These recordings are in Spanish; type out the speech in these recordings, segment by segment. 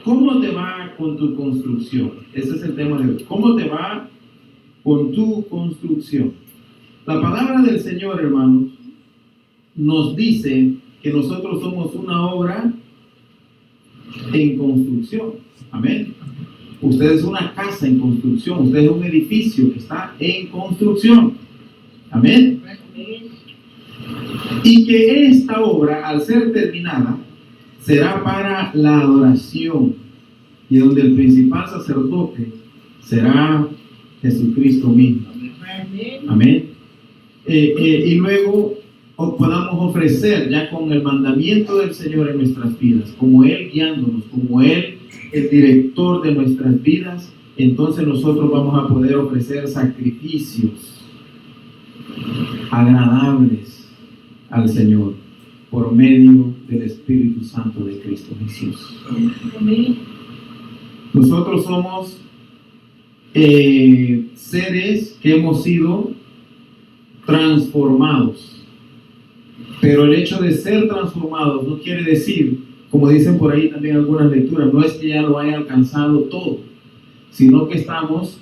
¿Cómo te va con tu construcción? Ese es el tema de hoy. ¿Cómo te va con tu construcción? La palabra del Señor, hermanos, nos dice que nosotros somos una obra en construcción. Amén. Usted es una casa en construcción. Usted es un edificio que está en construcción. Amén. Y que esta obra, al ser terminada, será para la adoración, y donde el principal sacerdote será Jesucristo mismo. Amén. Y luego podamos ofrecer ya con el mandamiento del Señor en nuestras vidas, como Él guiándonos, como Él el director de nuestras vidas. Entonces nosotros vamos a poder ofrecer sacrificios agradables al Señor por medio del Espíritu Santo de Cristo Jesús. Nosotros somos seres que hemos sido transformados, pero el hecho de ser transformados no quiere decir, como dicen por ahí también algunas lecturas, no es que ya lo haya alcanzado todo, sino que estamos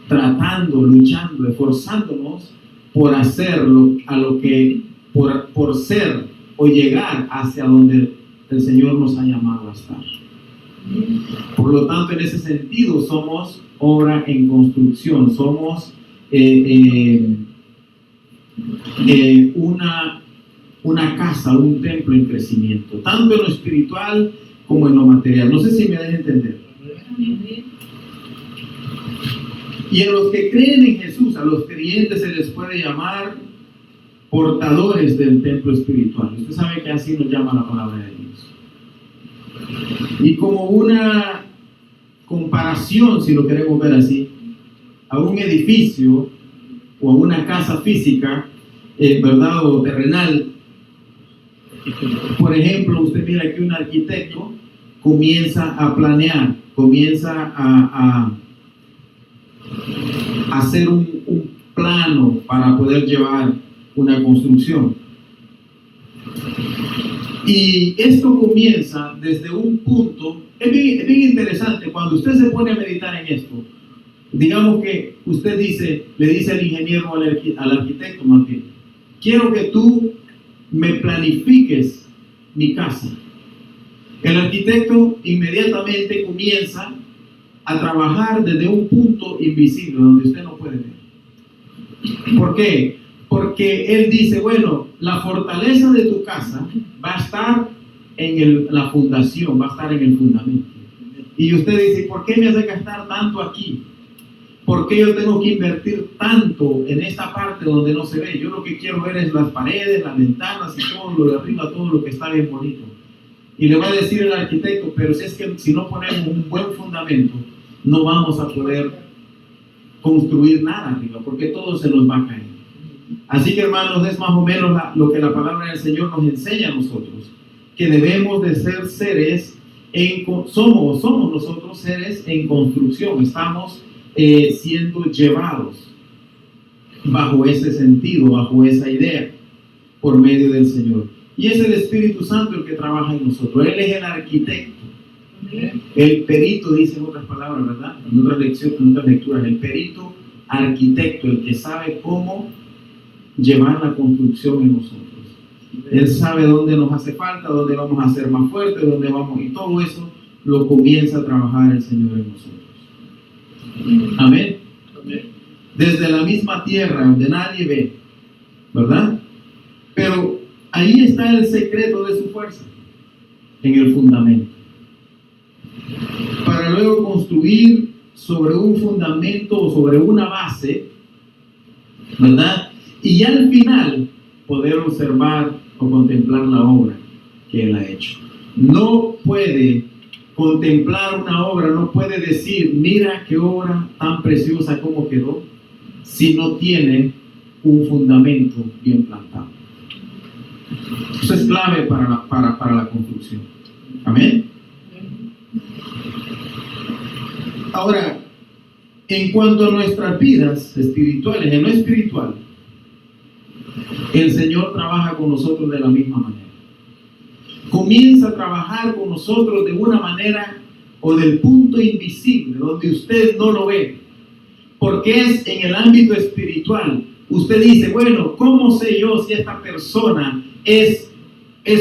tratando, luchando, esforzándonos por hacerlo a lo que, por ser o llegar hacia donde el Señor nos ha llamado a estar. Por lo tanto, en ese sentido somos obra en construcción, somos una casa, un templo en crecimiento, tanto en lo espiritual como en lo material. No sé si me dejan entender. Y a los que creen en Jesús, a los creyentes, se les puede llamar portadores del templo espiritual. Usted sabe que así nos llama la palabra de Dios. Y como una comparación, si lo queremos ver así, a un edificio o a una casa física, ¿verdad? O terrenal. Por ejemplo, usted mira que un arquitecto comienza a planear, comienza a hacer un plano para poder llevar una construcción. Y esto comienza desde un punto, es bien interesante, cuando usted se pone a meditar en esto. Digamos que usted le dice al ingeniero o al arquitecto más bien, quiero que tú me planifiques mi casa. El arquitecto inmediatamente comienza a trabajar desde un punto invisible donde usted no puede ver. ¿Por qué? Porque él dice, bueno, la fortaleza de tu casa va a estar en la fundación, va a estar en el fundamento. Y usted dice, ¿por qué me hace gastar tanto aquí? ¿Por qué yo tengo que invertir tanto en esta parte donde no se ve? Yo lo que quiero ver es las paredes, las ventanas y todo lo de arriba, todo lo que está bien bonito. Y le va a decir el arquitecto, pero si no ponemos un buen fundamento, no vamos a poder construir nada arriba, porque todo se nos va a caer. Así que, hermanos, es más o menos lo que la palabra del Señor nos enseña a nosotros, que debemos de ser seres, somos nosotros seres en construcción, estamos siendo llevados bajo ese sentido, bajo esa idea, por medio del Señor. Y es el Espíritu Santo el que trabaja en nosotros. Él es el arquitecto, el perito, dice en otras palabras, ¿verdad? En otras lecturas, el perito arquitecto, el que sabe cómo llevar la construcción en nosotros. Él sabe dónde nos hace falta, dónde vamos a ser más fuertes, dónde vamos, y todo eso lo comienza a trabajar el Señor en nosotros. Amén. Desde la misma tierra donde nadie ve, ¿verdad? Pero ahí está el secreto de su fuerza, en el fundamento. Para luego construir sobre un fundamento o sobre una base, ¿verdad? Y al final poder observar o contemplar la obra que Él ha hecho. No puede contemplar una obra, no puede decir, mira qué obra tan preciosa como quedó, si no tiene un fundamento bien plantado. Eso es clave para la construcción. Amén. Ahora, en cuanto a nuestras vidas espirituales, en lo espiritual, el Señor trabaja con nosotros de la misma manera. comienza a trabajar con nosotros de una manera o del punto invisible, donde usted no lo ve, porque es en el ámbito espiritual. Usted dice, bueno, ¿cómo sé yo si esta persona es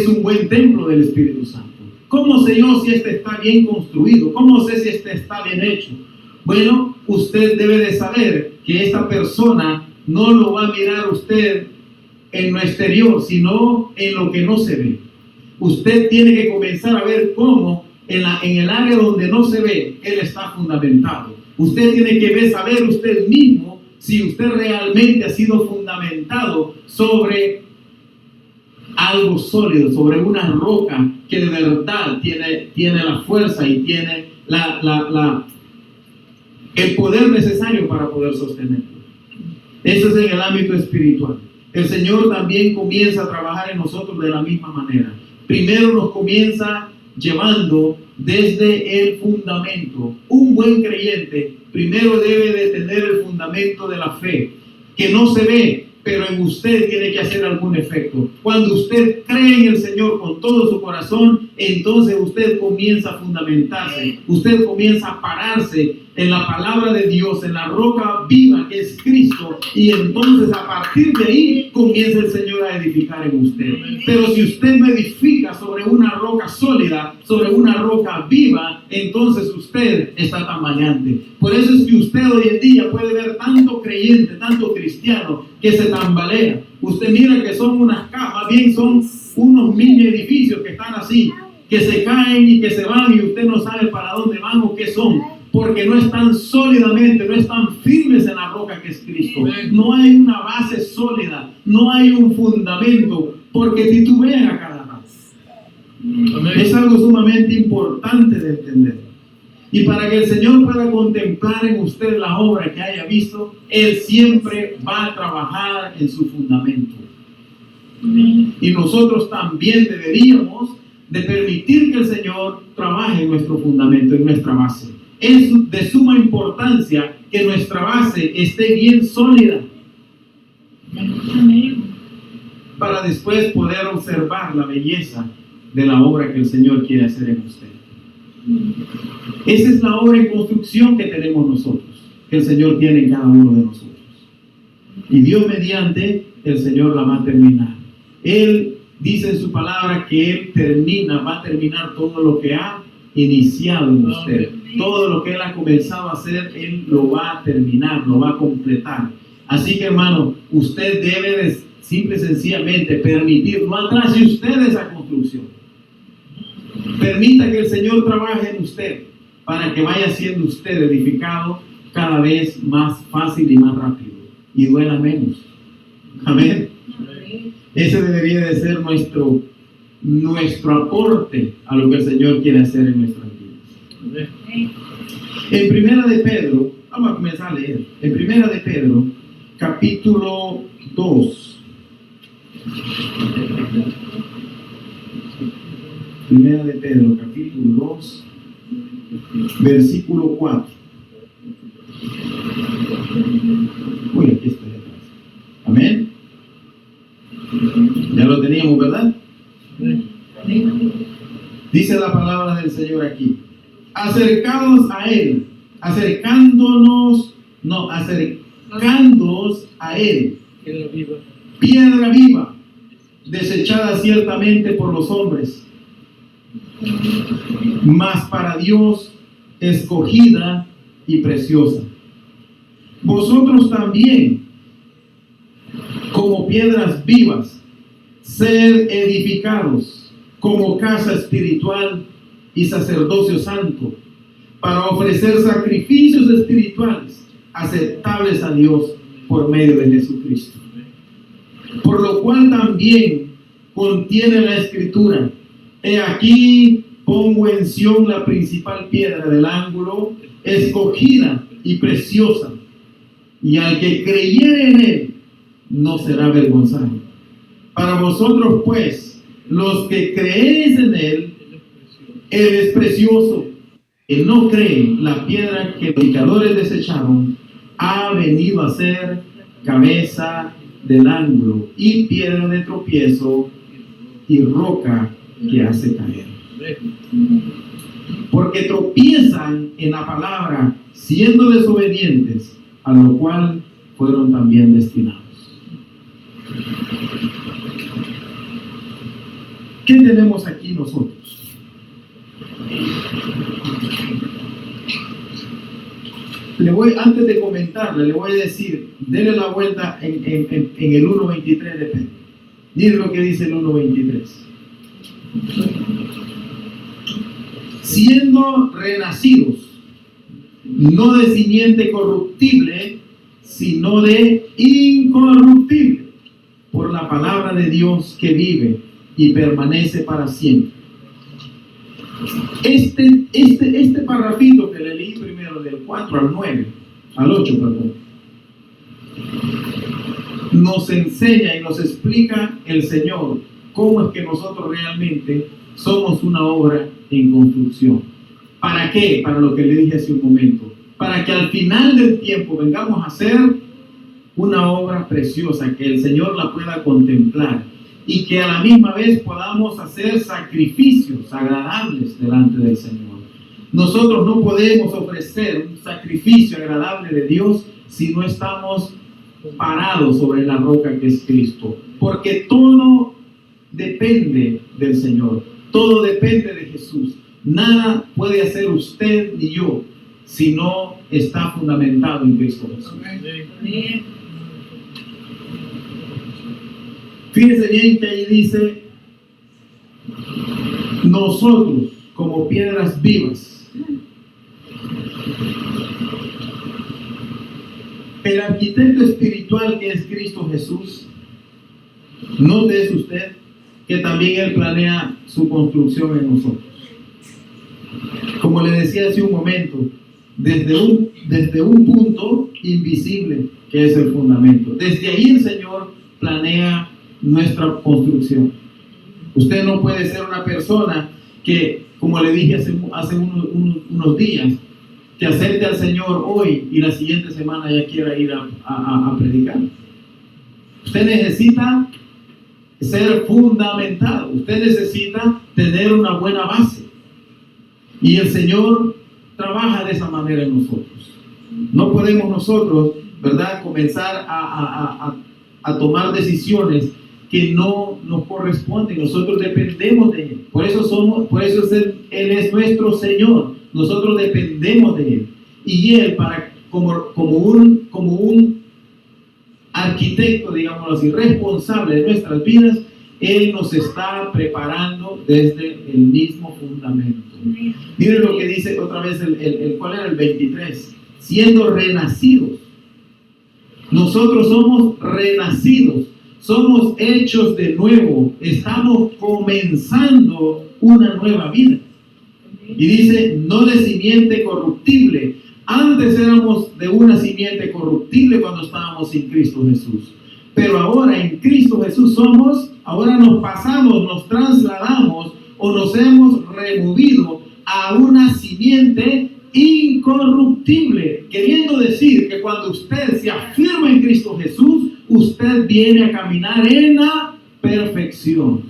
un buen templo del Espíritu Santo? ¿Cómo sé yo si este está bien construido? ¿Cómo sé si este está bien hecho? Bueno, usted debe de saber que esta persona no lo va a mirar usted en lo exterior, sino en lo que no se ve. Usted tiene que comenzar a ver cómo en el área donde no se ve, él está fundamentado. Usted tiene que saber usted mismo si usted realmente ha sido fundamentado sobre algo sólido, sobre una roca que de verdad tiene la fuerza y tiene el poder necesario para poder sostenerlo. Eso es en el ámbito espiritual. El Señor también comienza a trabajar en nosotros de la misma manera. Primero nos comienza llevando desde el fundamento. Un buen creyente primero debe de tener el fundamento de la fe, que no se ve, pero en usted tiene que hacer algún efecto. Cuando usted cree en el Señor con todo su corazón, entonces usted comienza a fundamentarse, usted comienza a pararse en la palabra de Dios, en la roca viva que es Cristo, y entonces a partir de ahí comienza el Señor a edificar en usted. Pero si usted no edifica sobre una roca sólida, sobre una roca viva, entonces usted está tambaleante. Por eso es que usted hoy en día puede ver tanto creyente, tanto cristiano que se tambalea. Usted mira que son unas cajas, bien son unos mini edificios que están así, que se caen y que se van y usted no sabe para dónde van o qué son, porque no están sólidamente, no están firmes en la roca que es Cristo. No hay una base sólida, no hay un fundamento, porque titubean a cada rato. Es algo sumamente importante de entender. Y para que el Señor pueda contemplar en usted la obra que haya visto, Él siempre va a trabajar en su fundamento. Y nosotros también deberíamos de permitir que el Señor trabaje en nuestro fundamento, en nuestra base. Es de suma importancia que nuestra base esté bien sólida para después poder observar la belleza de la obra que el Señor quiere hacer en usted. Esa es la obra en construcción que tenemos nosotros, que el Señor tiene en cada uno de nosotros. Y Dios mediante, el Señor la va a terminar. Él dice en su palabra que Él va a terminar todo lo que ha iniciado en usted. Todo lo que Él ha comenzado a hacer, Él lo va a terminar, lo va a completar. Así que, hermano, usted debe de simple y sencillamente permitir, no atrase usted esa construcción. Permita que el Señor trabaje en usted para que vaya siendo usted edificado cada vez más fácil y más rápido y duela menos. Amén. Ese debería de ser nuestro aporte a lo que el Señor quiere hacer en nuestras vidas. En Primera de Pedro, vamos a comenzar a leer. En Primera de Pedro, capítulo 2. Primera de Pedro, capítulo 2, versículo 4. Uy, aquí está atrás. Amén. Ya lo teníamos, ¿verdad? Dice la palabra del Señor aquí. Acercados a Él, acercándonos a Él. Piedra viva, desechada ciertamente por los hombres, mas para Dios escogida y preciosa. Vosotros también, como piedras vivas, sed edificados como casa espiritual y sacerdocio santo, para ofrecer sacrificios espirituales aceptables a Dios por medio de Jesucristo. Por lo cual también contiene la Escritura: he aquí pongo en Sión la principal piedra del ángulo, escogida y preciosa, y al que creyere en Él no será avergonzado. Para vosotros pues, los que creéis en Él es precioso. El no cree, la piedra que los predicadores desecharon, ha venido a ser cabeza del ángulo y piedra de tropiezo y roca que hace caer. Porque tropiezan en la palabra, siendo desobedientes, a lo cual fueron también destinados. ¿Qué tenemos aquí nosotros? Antes de comentarle, le voy a decir, dele la vuelta en el 1.23 de Pedro. Miren lo que dice el 1.23. Siendo renacidos, no de simiente corruptible, sino de incorruptible, por la palabra de Dios que vive y permanece para siempre. Este parrafito que le leí primero, del 4 al 9, al 8, perdón, nos enseña y nos explica el Señor cómo es que nosotros realmente somos una obra en construcción. ¿Para qué? Para lo que le dije hace un momento. Para que al final del tiempo vengamos a hacer una obra preciosa, que el Señor la pueda contemplar y que a la misma vez podamos hacer sacrificios agradables delante del Señor. Nosotros no podemos ofrecer un sacrificio agradable de Dios si no estamos parados sobre la roca que es Cristo, porque todo depende del Señor, todo depende de Jesús. Nada puede hacer usted ni yo si no está fundamentado en Cristo Jesús. Amén. Fíjense bien que ahí dice, nosotros como piedras vivas. El arquitecto espiritual que es Cristo Jesús, note es usted que también Él planea su construcción en nosotros. Como le decía hace un momento, desde un punto invisible que es el fundamento. Desde ahí el Señor planea nuestra construcción. Usted no puede ser una persona que, como le dije hace unos días, que acepte al Señor hoy y la siguiente semana ya quiera ir a predicar. Usted necesita ser fundamentado, usted necesita tener una buena base, y el Señor trabaja de esa manera en nosotros. No podemos nosotros, ¿verdad?, comenzar a tomar decisiones que no nos corresponden. Nosotros dependemos de Él. Por eso Él es nuestro Señor. Nosotros dependemos de Él. Y Él, como un arquitecto, digámoslo así, responsable de nuestras vidas, Él nos está preparando desde el mismo fundamento. Miren lo que dice otra vez, ¿cuál era el 23? Siendo renacidos. Nosotros somos renacidos. Somos hechos de nuevo, estamos comenzando una nueva vida. Y dice, no de simiente corruptible. Antes éramos de una simiente corruptible cuando estábamos sin Cristo Jesús. Pero ahora en Cristo Jesús ahora nos trasladamos o nos hemos removido a una simiente incorruptible. Queriendo decir que cuando usted se afirma en Cristo Jesús, usted viene a caminar en la perfección.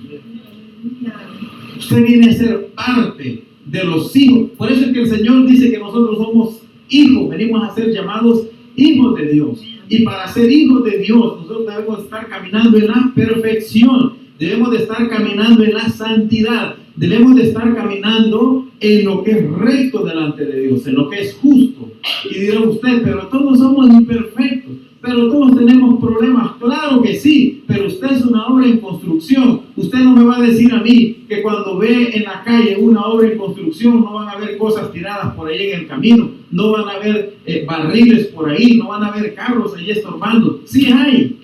Usted viene a ser parte de los hijos. Por eso es que el Señor dice que nosotros somos hijos, venimos a ser llamados hijos de Dios. Y para ser hijos de Dios, nosotros debemos estar caminando en la perfección, debemos de estar caminando en la santidad, debemos de estar caminando en lo que es recto delante de Dios, en lo que es justo. Y dirá usted, pero todos somos imperfectos, pero todos tenemos problemas. Claro que sí, pero usted es una obra en construcción. Usted no me va a decir a mí que cuando ve en la calle una obra en construcción no van a haber cosas tiradas por ahí en el camino, no van a haber barriles por ahí, no van a haber carros ahí estorbando. Sí hay,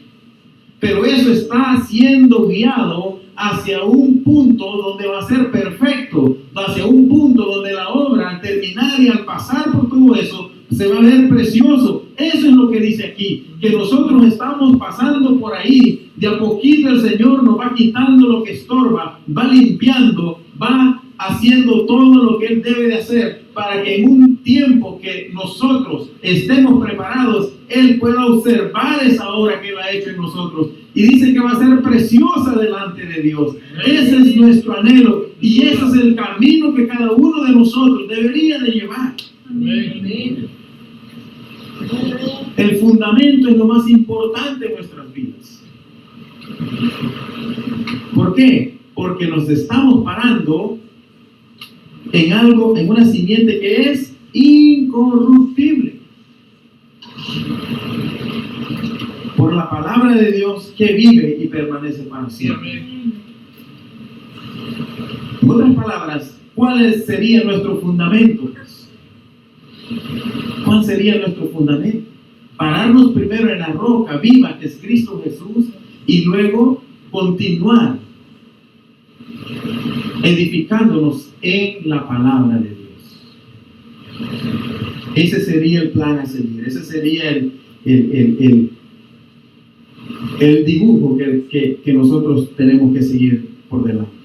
pero eso está siendo guiado hacia un punto donde va a ser perfecto, hacia un punto donde la obra, al terminar y al pasar por todo eso, se va a ver precioso. Eso es lo que dice aquí, que nosotros estamos pasando por ahí, de a poquito el Señor nos va quitando lo que estorba, va limpiando, va haciendo todo lo que Él debe de hacer, para que en un tiempo que nosotros estemos preparados, Él pueda observar esa obra que Él ha hecho en nosotros. Y dice que va a ser preciosa delante de Dios. Ese es nuestro anhelo. Y ese es el camino que cada uno de nosotros debería de llevar. Amén. El fundamento es lo más importante en nuestras vidas. ¿Por qué? Porque nos estamos parando en algo, en una simiente que es incorruptible. Por la palabra de Dios que vive y permanece para siempre. En otras palabras, ¿cuál sería nuestro fundamento? ¿Cuál sería nuestro fundamento? Pararnos primero en la roca viva que es Cristo Jesús y luego continuar edificándonos en la palabra de Dios. Ese sería el plan a seguir. Ese sería el dibujo que nosotros tenemos que seguir por delante.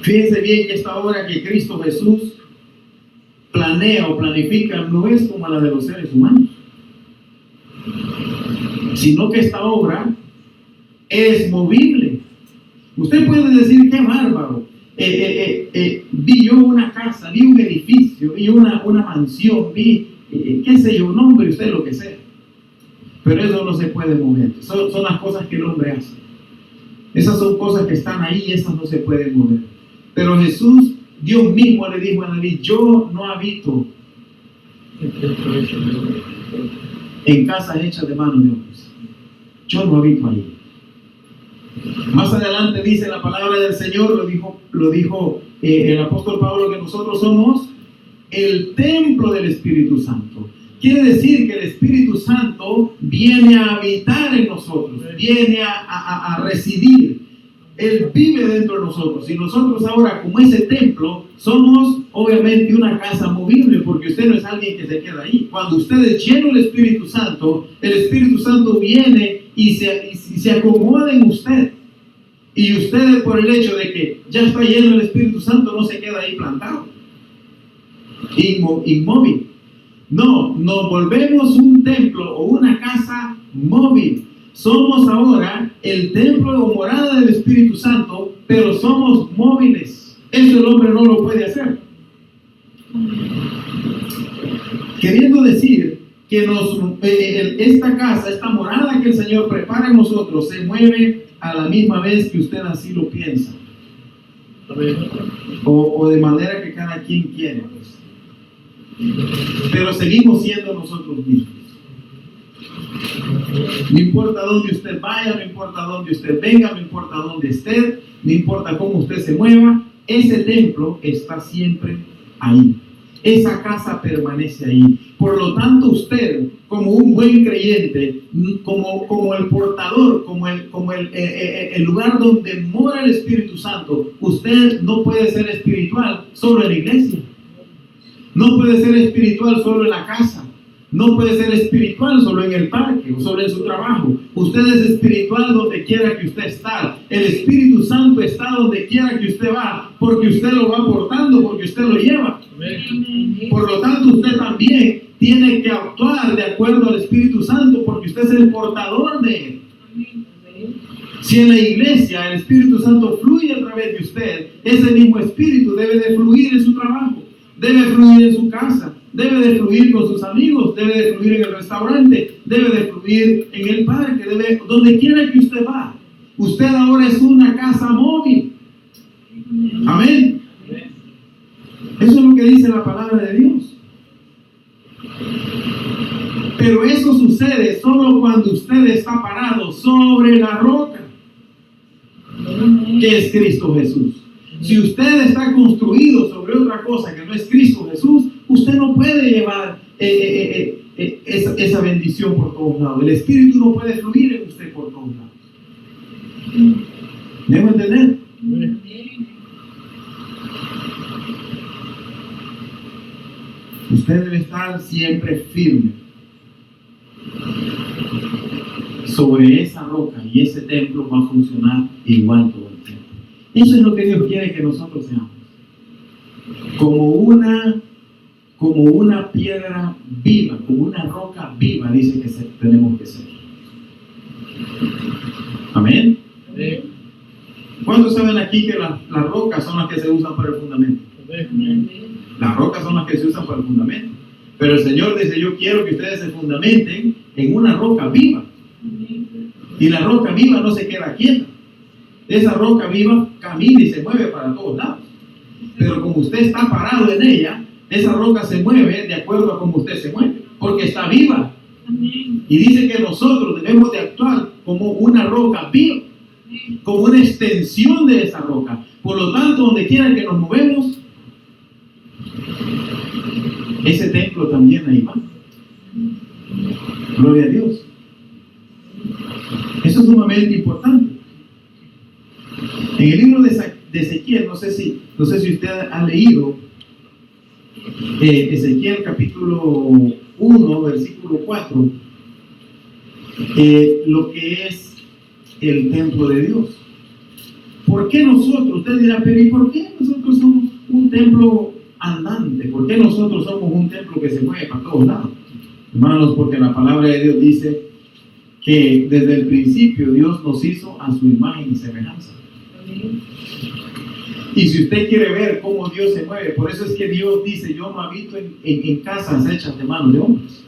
Fíjense bien que esta obra que Cristo Jesús planea o planifica no es como la de los seres humanos, sino que esta obra es movible. Usted puede decir, qué bárbaro, vi yo una casa, vi un edificio, vi una mansión, vi, qué sé yo, un hombre, usted lo que sea, pero eso no se puede mover. Son las cosas que el hombre hace. Esas son cosas que están ahí y esas no se pueden mover. Pero Jesús, Dios mismo le dijo a David, yo no habito en casas hechas de manos de hombres. Yo no habito ahí. Más adelante dice la palabra del Señor, lo dijo el apóstol Pablo, que nosotros somos el templo del Espíritu Santo. Quiere decir que el Espíritu Santo viene a habitar en nosotros, viene a residir. Él vive dentro de nosotros. Y nosotros ahora, como ese templo, somos obviamente una casa movible, porque usted no es alguien que se queda ahí. Cuando usted es lleno del Espíritu Santo, el Espíritu Santo viene y se acomoda en usted. Y usted, por el hecho de que ya está lleno del Espíritu Santo, no se queda ahí plantado, inmóvil. No, nos volvemos un templo o una casa móvil. Somos ahora el templo o morada del Espíritu Santo, pero somos móviles. Eso el hombre no lo puede hacer. Queriendo decir que esta casa, esta morada que el Señor prepara en nosotros, se mueve a la misma vez que usted así lo piensa. O de manera que cada quien quiere. Pero seguimos siendo nosotros mismos. No importa dónde usted vaya, no importa dónde usted venga, no importa dónde esté, no importa cómo usted se mueva, ese templo está siempre ahí. Esa casa permanece ahí. Por lo tanto, usted, como un buen creyente, como el portador, como el lugar donde mora el Espíritu Santo, usted no puede ser espiritual solo en la iglesia. No puede ser espiritual solo en la casa. No puede ser espiritual solo en el parque o solo en su trabajo. Usted es espiritual donde quiera que usted está. El Espíritu Santo está donde quiera que usted va, porque usted lo va aportando, porque usted lo lleva. Por lo tanto, usted también tiene que actuar de acuerdo al Espíritu Santo, porque usted es el portador de él. Si en la iglesia el Espíritu Santo fluye a través de usted, ese mismo Espíritu debe de fluir en su trabajo, debe fluir en su casa, debe de fluir con sus amigos, debe de fluir en el restaurante, debe de fluir en el parque, donde quiera que usted va. Usted ahora es una casa móvil. Amén. Eso es lo que dice la palabra de Dios. Pero eso sucede solo cuando usted está parado sobre la roca, que es Cristo Jesús. Si usted está construido sobre otra cosa que no es Cristo Jesús, usted no puede llevar esa bendición por todos lados. El Espíritu no puede fluir en usted por todos lados. ¿Debo entender? Usted debe estar siempre firme sobre esa roca, y ese templo va a funcionar igual todo el tiempo. Eso es lo que Dios quiere que nosotros seamos. como una piedra viva, como una roca viva, dice que tenemos que ser. Amén. Amén. ¿Cuántos saben aquí que las rocas son las que se usan para el fundamento? Amén. Las rocas son las que se usan para el fundamento. Pero el Señor dice, yo quiero que ustedes se fundamenten en una roca viva. Y la roca viva no se queda quieta. Esa roca viva camina y se mueve para todos lados. Pero como usted está parado en ella, esa roca se mueve de acuerdo a como usted se mueve, porque está viva. Y dice que nosotros debemos de actuar como una roca viva, como una extensión de esa roca. Por lo tanto, donde quiera que nos movemos, ese templo también ahí va. Gloria a Dios. Eso es sumamente importante. En el libro de Ezequiel, no sé si usted ha leído Ezequiel capítulo 1, versículo 4, lo que es el templo de Dios. ¿Por qué nosotros? Usted dirá, pero ¿y por qué nosotros somos un templo andante? ¿Por qué nosotros somos un templo que se mueve para todos lados? Hermanos, porque la palabra de Dios dice que desde el principio Dios nos hizo a su imagen y semejanza. Y si usted quiere ver cómo Dios se mueve, por eso es que Dios dice, yo no habito en casas hechas de manos de hombres.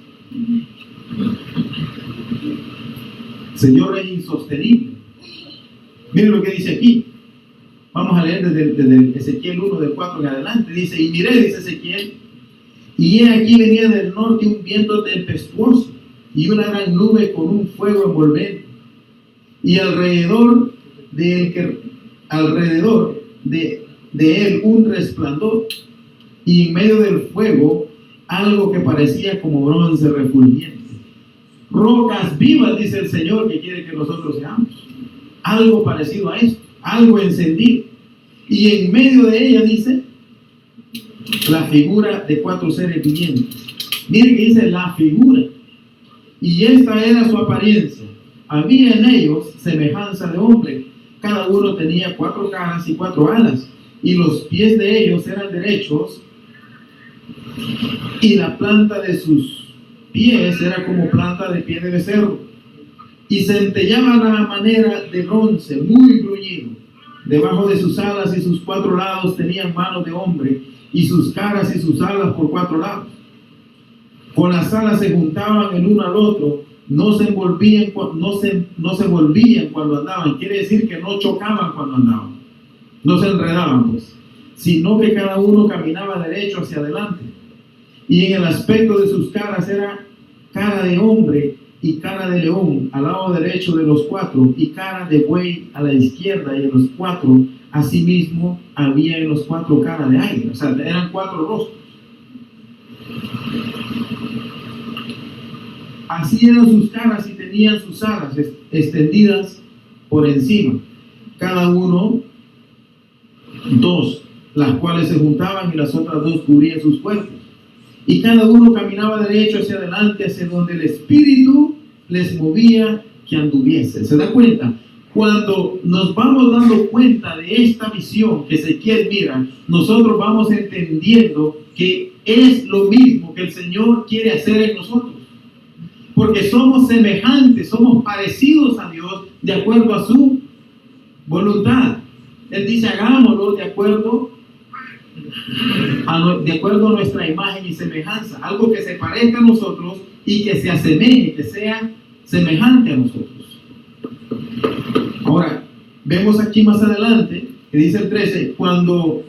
Señor, es insostenible. Miren lo que dice aquí. Vamos a leer desde Ezequiel 1, del 4 en adelante. Dice, y miré, dice Ezequiel, y he aquí venía del norte un viento tempestuoso y una gran nube con un fuego envolvente. Y alrededor de él un resplandor, y en medio del fuego algo que parecía como bronce refulgente. Rocas vivas, dice el Señor, que quiere que nosotros seamos. Algo parecido a esto, algo encendido. Y en medio de ella dice la figura de 4 seres vivientes. Miren que dice la figura. Y esta era su apariencia. Había en ellos semejanza de hombre. Cada uno tenía 4 caras y 4 alas. Y los pies de ellos eran derechos. Y la planta de sus pies era como planta de pie de becerro. Y centellaban a manera de bronce, muy bruñido. Debajo de sus alas y sus 4 lados tenían manos de hombre, y sus caras y sus alas por 4 lados. Con las alas se juntaban el uno al otro, no se volvían cuando andaban. Quiere decir que no chocaban cuando andaban, no se enredaban, pues, sino que cada uno caminaba derecho hacia adelante. Y en el aspecto de sus caras era cara de hombre y cara de león al lado derecho de los 4, y cara de buey a la izquierda, y en los 4 asimismo había en los 4 cara de águila. O sea, eran 4 rostros. Así eran sus caras, y tenían sus alas extendidas por encima, cada uno 2, las cuales se juntaban, y las otras 2 cubrían sus cuerpos. Y cada uno caminaba derecho hacia adelante, hacia donde el Espíritu les movía que anduviese. ¿Se da cuenta? Cuando nos vamos dando cuenta de esta visión que Ezequiel mira, nosotros vamos entendiendo que es lo mismo que el Señor quiere hacer en nosotros. Porque somos semejantes, somos parecidos a Dios de acuerdo a su voluntad. Él dice, hagámoslo de acuerdo a nuestra imagen y semejanza, algo que se parezca a nosotros y que se asemeje, que sea semejante a nosotros. Ahora, vemos aquí más adelante, que dice el 13, cuando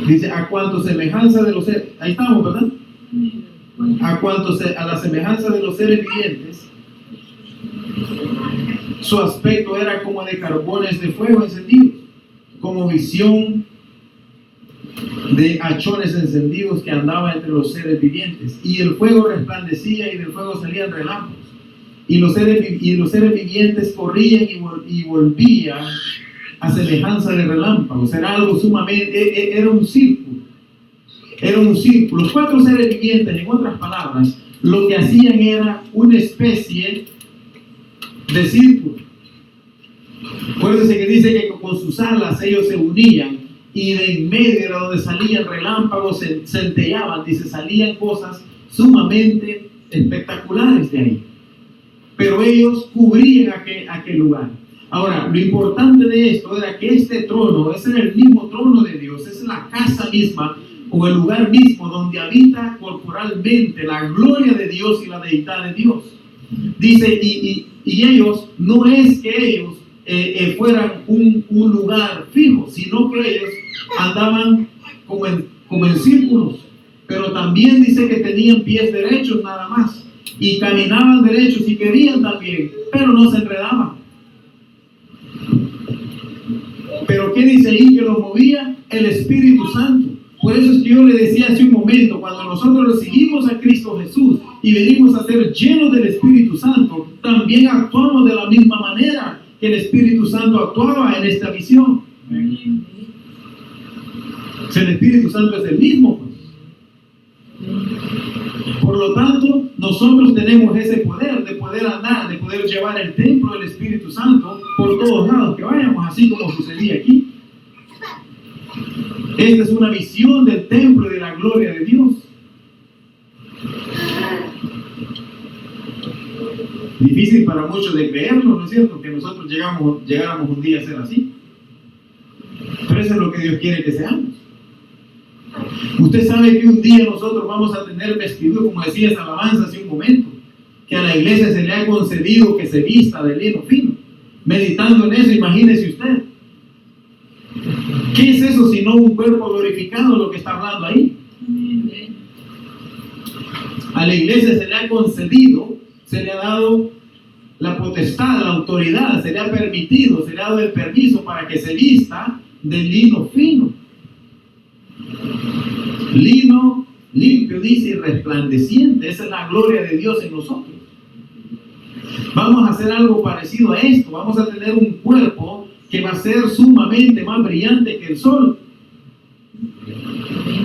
dice, a cuanto semejanza de los seres, ahí estamos, ¿verdad? A la semejanza de los seres vivientes, su aspecto era como de carbones de fuego encendidos, como visión de hachones encendidos que andaba entre los seres vivientes, y el fuego resplandecía, y del fuego salían relámpagos, y los seres vivientes corrían y volvían a semejanza de relámpagos. Era algo sumamente, era un círculo. Los 4 seres vivientes, en otras palabras, lo que hacían era una especie de círculo. Acuérdense que dice que con sus alas ellos se unían y de en medio era donde salían relámpagos, centellaban, dice, salían cosas sumamente espectaculares de ahí. Pero ellos cubrían aquel lugar. Ahora, lo importante de esto era que este trono, ese era el mismo trono de Dios, es la casa misma o el lugar mismo donde habita corporalmente la gloria de Dios y la deidad de Dios. Dice, y ellos, no es que ellos fueran un lugar fijo, sino que ellos andaban como en círculos, pero también dice que tenían pies derechos nada más, y caminaban derechos y querían también, pero no se enredaban. Pero ¿qué dice ahí que los movía? El Espíritu Santo. Por eso es que yo le decía hace un momento, cuando nosotros recibimos a Cristo Jesús y venimos a ser llenos del Espíritu Santo, también actuamos de la misma manera que el Espíritu Santo actuaba en esta visión. O sea, el Espíritu Santo es el mismo, pues. Por lo tanto, nosotros tenemos ese poder de poder andar, de poder llevar el templo del Espíritu Santo por todos lados que vayamos, así como sucedía aquí. Esta es una visión del templo y de la gloria de Dios. Difícil para muchos de creerlo, ¿no es cierto? Que nosotros llegáramos un día a ser así. Pero eso es lo que Dios quiere que seamos. Usted sabe que un día nosotros vamos a tener vestido, como decía esa alabanza hace un momento, que a la iglesia se le ha concedido que se vista de lino fino. Meditando en eso, imagínese usted. ¿Qué es eso sino un cuerpo glorificado, lo que está hablando ahí? A la iglesia se le ha concedido, se le ha dado la potestad, la autoridad, se le ha permitido, se le ha dado el permiso para que se vista de lino fino. Lino limpio, dice, y resplandeciente. Esa es la gloria de Dios en nosotros. Vamos a hacer algo parecido a esto. Vamos a tener un cuerpo que va a ser sumamente más brillante que el sol.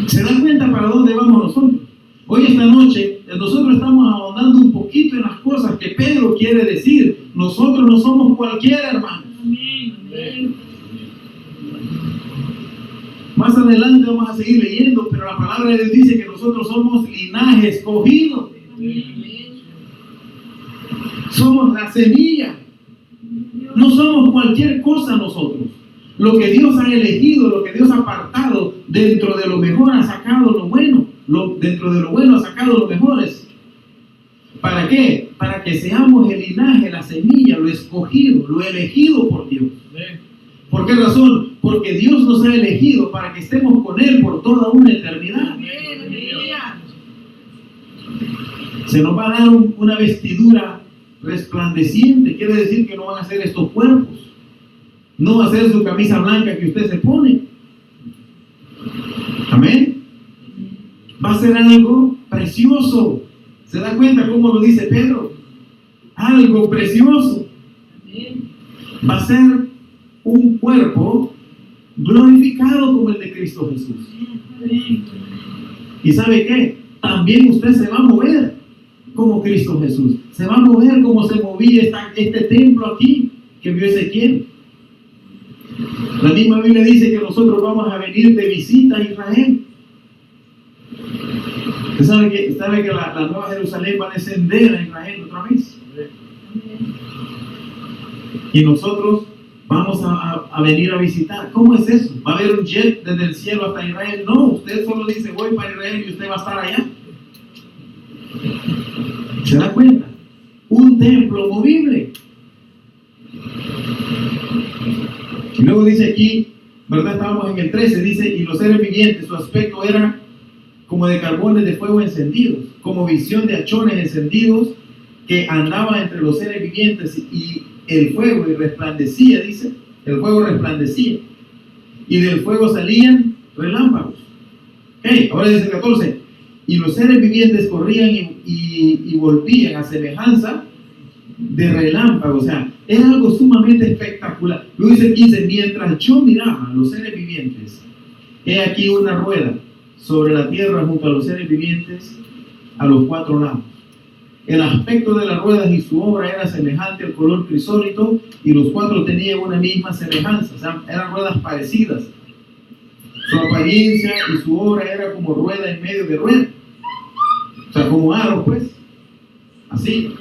¿Se dan cuenta para dónde vamos nosotros? Hoy, esta noche, nosotros estamos ahondando un poquito en las cosas que Pedro quiere decir. Nosotros no somos cualquiera, hermanos. Más adelante vamos a seguir leyendo, pero la palabra de Dios dice que nosotros somos linaje escogido. Somos la semilla. No somos cualquier cosa nosotros. Lo que Dios ha elegido, lo que Dios ha apartado, dentro de lo mejor ha sacado lo bueno. Dentro de lo bueno ha sacado lo mejores. ¿Para qué? Para que seamos el linaje, la semilla, lo escogido, lo elegido por Dios. ¿Por qué razón? Porque Dios nos ha elegido para que estemos con Él por toda una eternidad. Se nos va a dar una vestidura resplandeciente. Quiere decir que no van a ser estos cuerpos. No va a ser su camisa blanca que usted se pone. Amén. Va a ser algo precioso. ¿Se da cuenta cómo lo dice Pedro? Algo precioso. Va a ser un cuerpo glorificado como el de Cristo Jesús. ¿Y sabe qué? También usted se va a mover como Cristo Jesús. Se va a mover como se movía este templo aquí que vio Ezequiel. La misma Biblia dice que nosotros vamos a venir de visita a Israel. Usted sabe que la Nueva Jerusalén va a descender a Israel otra vez. Y nosotros vamos a venir a visitar. ¿Cómo es eso? ¿Va a haber un jet desde el cielo hasta Israel? No, usted solo dice voy para Israel y usted va a estar allá. ¿Se da cuenta? Un templo movible. Y luego dice aquí, ¿verdad? Estábamos en el 13, dice, y los seres vivientes, su aspecto era como de carbones de fuego encendidos, como visión de hachones encendidos que andaban entre los seres vivientes, y el fuego resplandecía, dice, el fuego resplandecía, y del fuego salían relámpagos. Okay, ahora dice el 14, y los seres vivientes corrían y volvían a semejanza de relámpagos. O sea, era algo sumamente espectacular. Luego dice el 15, mientras yo miraba a los seres vivientes, he aquí una rueda sobre la tierra junto a los seres vivientes a los cuatro lados. El aspecto de las ruedas y su obra era semejante al color crisólito, y los cuatro tenían una misma semejanza, o sea, eran ruedas parecidas. Su apariencia y su obra era como rueda en medio de rueda. O sea, como aro, pues. Así.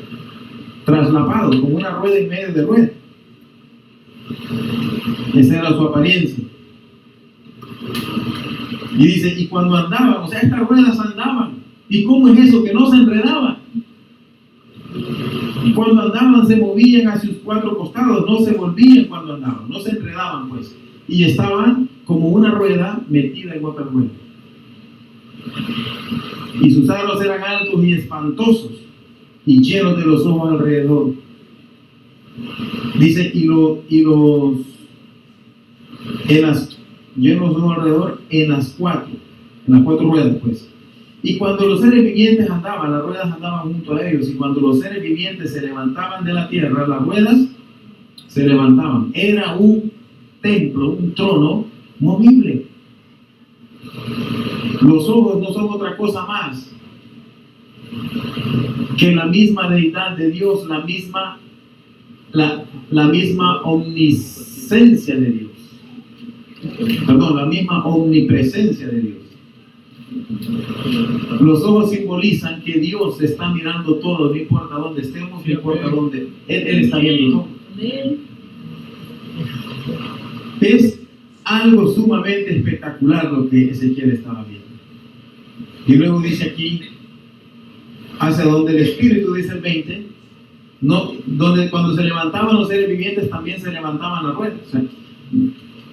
Traslapado, como una rueda en medio de rueda. Esa era su apariencia. Y dice, y cuando andaban, o sea, estas ruedas andaban. ¿Y cómo es eso? Que no se enredaban. Cuando andaban se movían hacia sus cuatro costados, no se volvían cuando andaban, no se enredaban pues. Y estaban como una rueda metida en otra rueda. Y sus aros eran altos y espantosos, y llenos de los ojos alrededor. Dice, llenos de ojos alrededor en las cuatro ruedas pues. Y cuando los seres vivientes andaban, las ruedas andaban junto a ellos. Y cuando los seres vivientes se levantaban de la tierra, las ruedas se levantaban. Era un templo, un trono movible. Los ojos no son otra cosa más que la misma deidad de Dios, la misma omnisciencia de Dios. Perdón, la misma omnipresencia de Dios. Los ojos simbolizan que Dios está mirando todo, no importa dónde estemos, no importa dónde. Él está viendo todo. Es algo sumamente espectacular lo que Ezequiel estaba viendo. Y luego dice aquí, hacia donde el Espíritu, dice el 20, no, donde cuando se levantaban los seres vivientes también se levantaban las ruedas. O sea,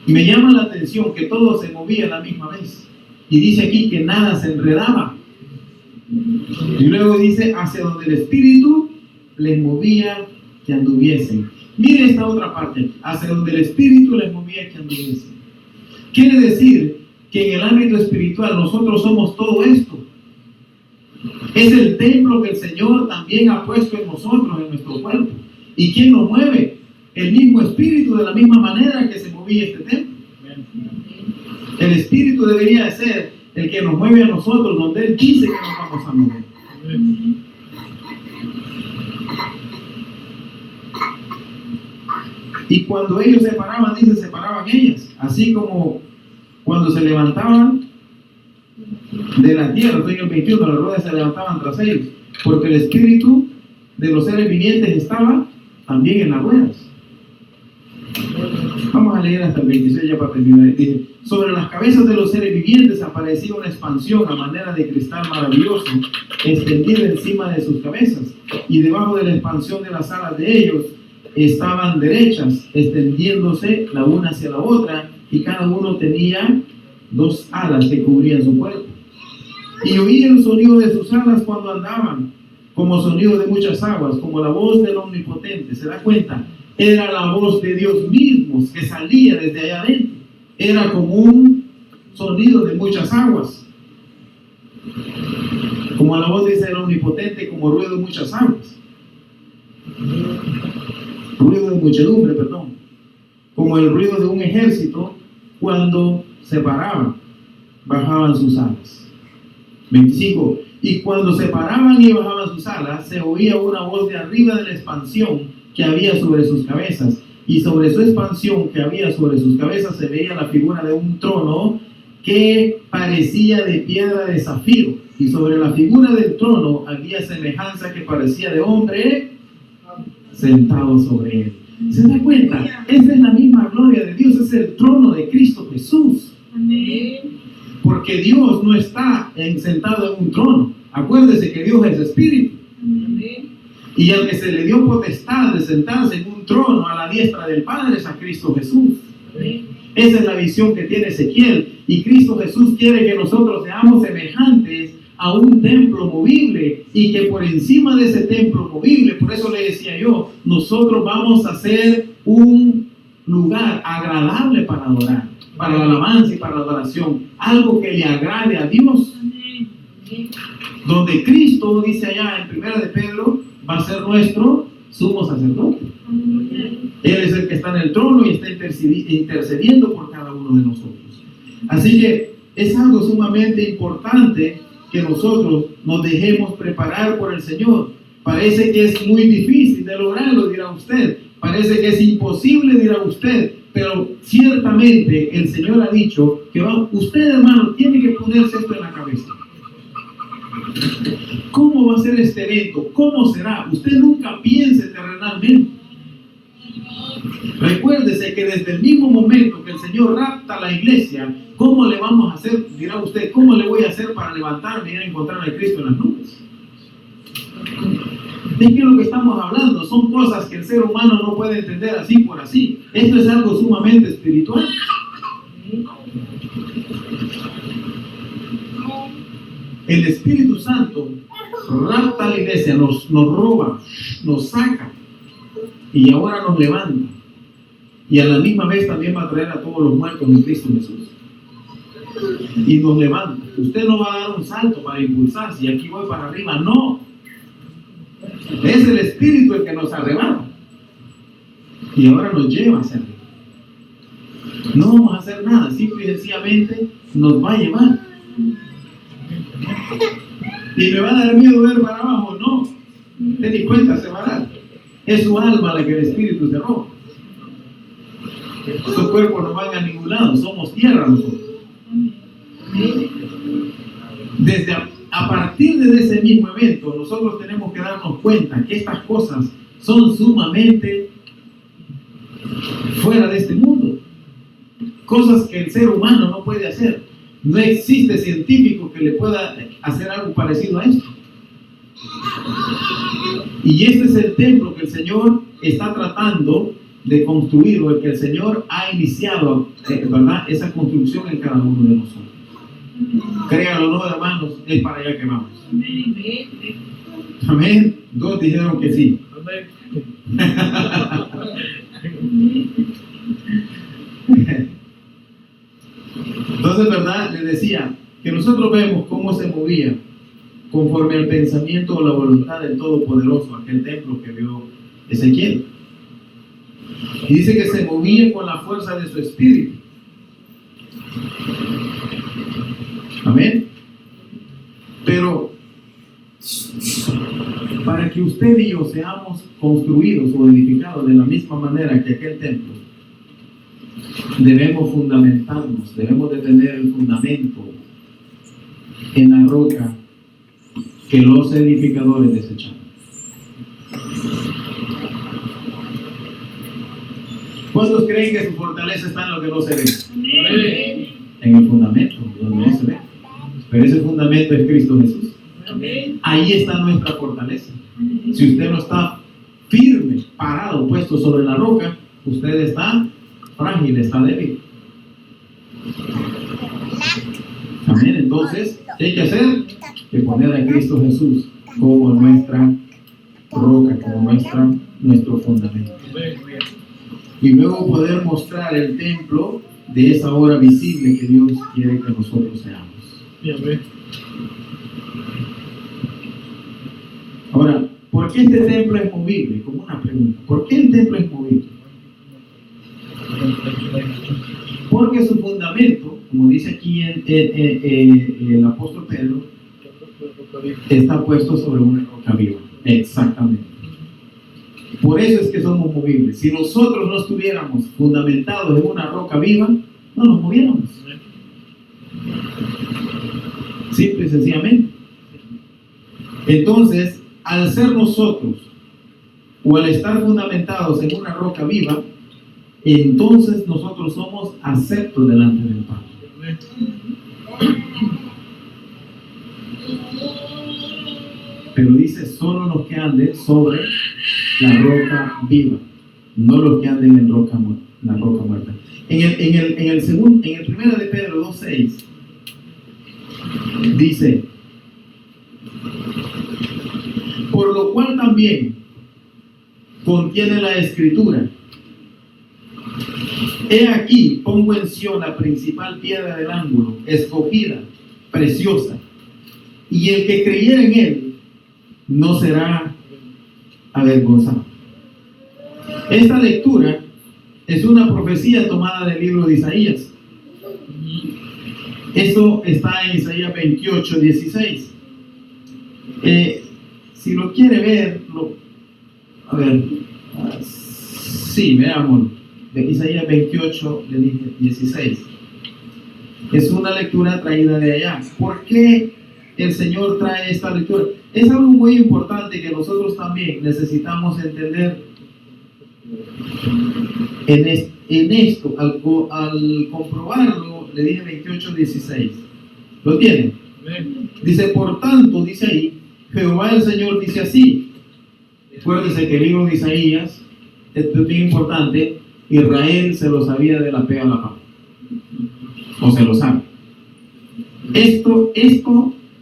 y me llama la atención que todo se movía a la misma vez. Y dice aquí que nada se enredaba. Y luego dice, hacia donde el Espíritu les movía que anduviesen. Mire esta otra parte, hacia donde el Espíritu les movía que anduviesen. Quiere decir que en el ámbito espiritual nosotros somos todo esto. Es el templo que el Señor también ha puesto en nosotros, en nuestro cuerpo. ¿Y quién nos mueve? El mismo Espíritu, de la misma manera que se movía este templo. El Espíritu debería de ser el que nos mueve a nosotros, donde Él dice que nos vamos a mover. Y cuando ellos se paraban, dice, se paraban ellas. Así como cuando se levantaban de la tierra, estoy en el 21, las ruedas se levantaban tras ellos. Porque el Espíritu de los seres vivientes estaba también en las ruedas. Vamos a leer hasta el 26 ya para terminar. Dice, sobre las cabezas de los seres vivientes aparecía una expansión a manera de cristal maravilloso, extendida encima de sus cabezas, y debajo de la expansión de las alas de ellos estaban derechas, extendiéndose la una hacia la otra, y cada uno tenía dos alas que cubrían su cuerpo. Y oí el sonido de sus alas cuando andaban, como sonido de muchas aguas, como la voz del Omnipotente. ¿Se da cuenta? Era la voz de Dios mismo que salía desde allá adentro. Era como un sonido de muchas aguas. Como la voz dice el Omnipotente, como ruido de muchas aguas. Ruido de muchedumbre, perdón. Como el ruido de un ejército cuando se paraban, bajaban sus alas. 25. Y cuando se paraban y bajaban sus alas, se oía una voz de arriba de la expansión que había sobre sus cabezas, y sobre su expansión que había sobre sus cabezas se veía la figura de un trono que parecía de piedra de zafiro, y sobre la figura del trono había semejanza que parecía de hombre sentado sobre él. ¿Se da cuenta? Esa es la misma gloria de Dios, es el trono de Cristo Jesús. Amén. Porque Dios no está sentado en un trono. Acuérdese que Dios es espíritu. Amén. Y al que se le dio potestad de sentarse en un trono a la diestra del Padre es a Cristo Jesús. Amén. Esa es la visión que tiene Ezequiel. Y Cristo Jesús quiere que nosotros seamos semejantes a un templo movible, y que por encima de ese templo movible, por eso le decía yo, nosotros vamos a ser un lugar agradable para adorar, para la alabanza y para la adoración, algo que le agrade a Dios. Amén. Donde Cristo, dice allá en 1 de Pedro, va a ser nuestro sumo sacerdote. Amén. Él es el que está en el trono y está intercediendo por cada uno de nosotros. Así que es algo sumamente importante que nosotros nos dejemos preparar por el Señor. Parece que es muy difícil de lograrlo, dirá usted. Parece que es imposible, dirá usted. Pero ciertamente el Señor ha dicho que usted, hermano, tiene que ponerse esto en la cabeza. ¿Cómo va a ser este evento? ¿Cómo será? Usted nunca piense terrenalmente. Recuérdese que desde el mismo momento que el Señor rapta a la iglesia, ¿cómo le vamos a hacer? Dirá usted, ¿cómo le voy a hacer para levantarme y ir a encontrar a Cristo en las nubes? ¿De qué es lo que estamos hablando? Son cosas que el ser humano no puede entender así por así. Esto es algo sumamente espiritual. El Espíritu Santo rapta a la iglesia, nos roba, nos saca y ahora nos levanta. Y a la misma vez también va a traer a todos los muertos en Cristo Jesús. Y nos levanta. Usted no va a dar un salto para impulsarse y aquí voy para arriba. No. Es el Espíritu el que nos arrebata. Y ahora nos lleva hacia arriba. No vamos a hacer nada. Simple y sencillamente nos va a llevar. Y me va a dar miedo ver para abajo. No. Ten en cuenta, se va a dar. Es su alma la que el Espíritu se roba. Estos cuerpos no van a ningún lado, somos tierra nosotros. Desde a partir de ese mismo evento, nosotros tenemos que darnos cuenta que estas cosas son sumamente fuera de este mundo. Cosas que el ser humano no puede hacer. No existe científico que le pueda hacer algo parecido a esto. Y este es el templo que el Señor está tratando de construir, o el que el Señor ha iniciado, ¿verdad? Esa construcción en cada uno de nosotros. Créanlo, no, hermanos, es para allá que vamos. Amén. Dos dijeron que sí. Entonces, ¿verdad? Les decía que nosotros vemos cómo se movía conforme al pensamiento o la voluntad del Todopoderoso aquel templo que vio Ezequiel. Y dice que se movía con la fuerza de su espíritu. Amén. Pero para que usted y yo seamos construidos o edificados de la misma manera que aquel templo, debemos fundamentarnos, debemos de tener el fundamento en la roca que los edificadores desecharon. ¿Cuántos creen que su fortaleza está en lo que no se ve? En el fundamento, donde no se ve. Pero ese fundamento es Cristo Jesús. Ahí está nuestra fortaleza. Si usted no está firme, parado, puesto sobre la roca, usted está frágil, está débil. Amén. Entonces, ¿qué hay que hacer? Que poner a Cristo Jesús como nuestra roca, como nuestro fundamento. Y luego poder mostrar el templo de esa obra visible que Dios quiere que nosotros seamos. Ahora, ¿por qué este templo es movible? Como una pregunta. ¿Por qué el templo es movible? Porque su fundamento, como dice aquí el apóstol Pedro, está puesto sobre una roca viva. Exactamente. Por eso es que somos movibles. Si nosotros no estuviéramos fundamentados en una roca viva, no nos moviéramos. Simple y sencillamente. Entonces, al ser nosotros o al estar fundamentados en una roca viva, entonces nosotros somos aceptos delante del Padre. Pero dice, solo los que anden sobre la roca viva, no los que anden en la roca muerta. En el primero de Pedro 2:6 dice, por lo cual también contiene la escritura: he aquí, pongo en Sión la principal piedra del ángulo, escogida, preciosa, y el que creyera en él no será avergonzado. Esta lectura es una profecía tomada del libro de Isaías. Eso está en Isaías 28:16. Si lo quiere ver, sí, veámoslo. de Isaías 28, 16. Es una lectura traída de allá. ¿Por qué el Señor trae esta lectura? Es algo muy importante que nosotros también necesitamos entender en esto. Al comprobarlo, le dije 28, 16. ¿Lo tienen? Dice, por tanto, dice ahí, Jehová el Señor dice así. Acuérdense que el libro de Isaías, esto es bien importante, Israel se lo sabía de la pe a la pa. O se lo sabe.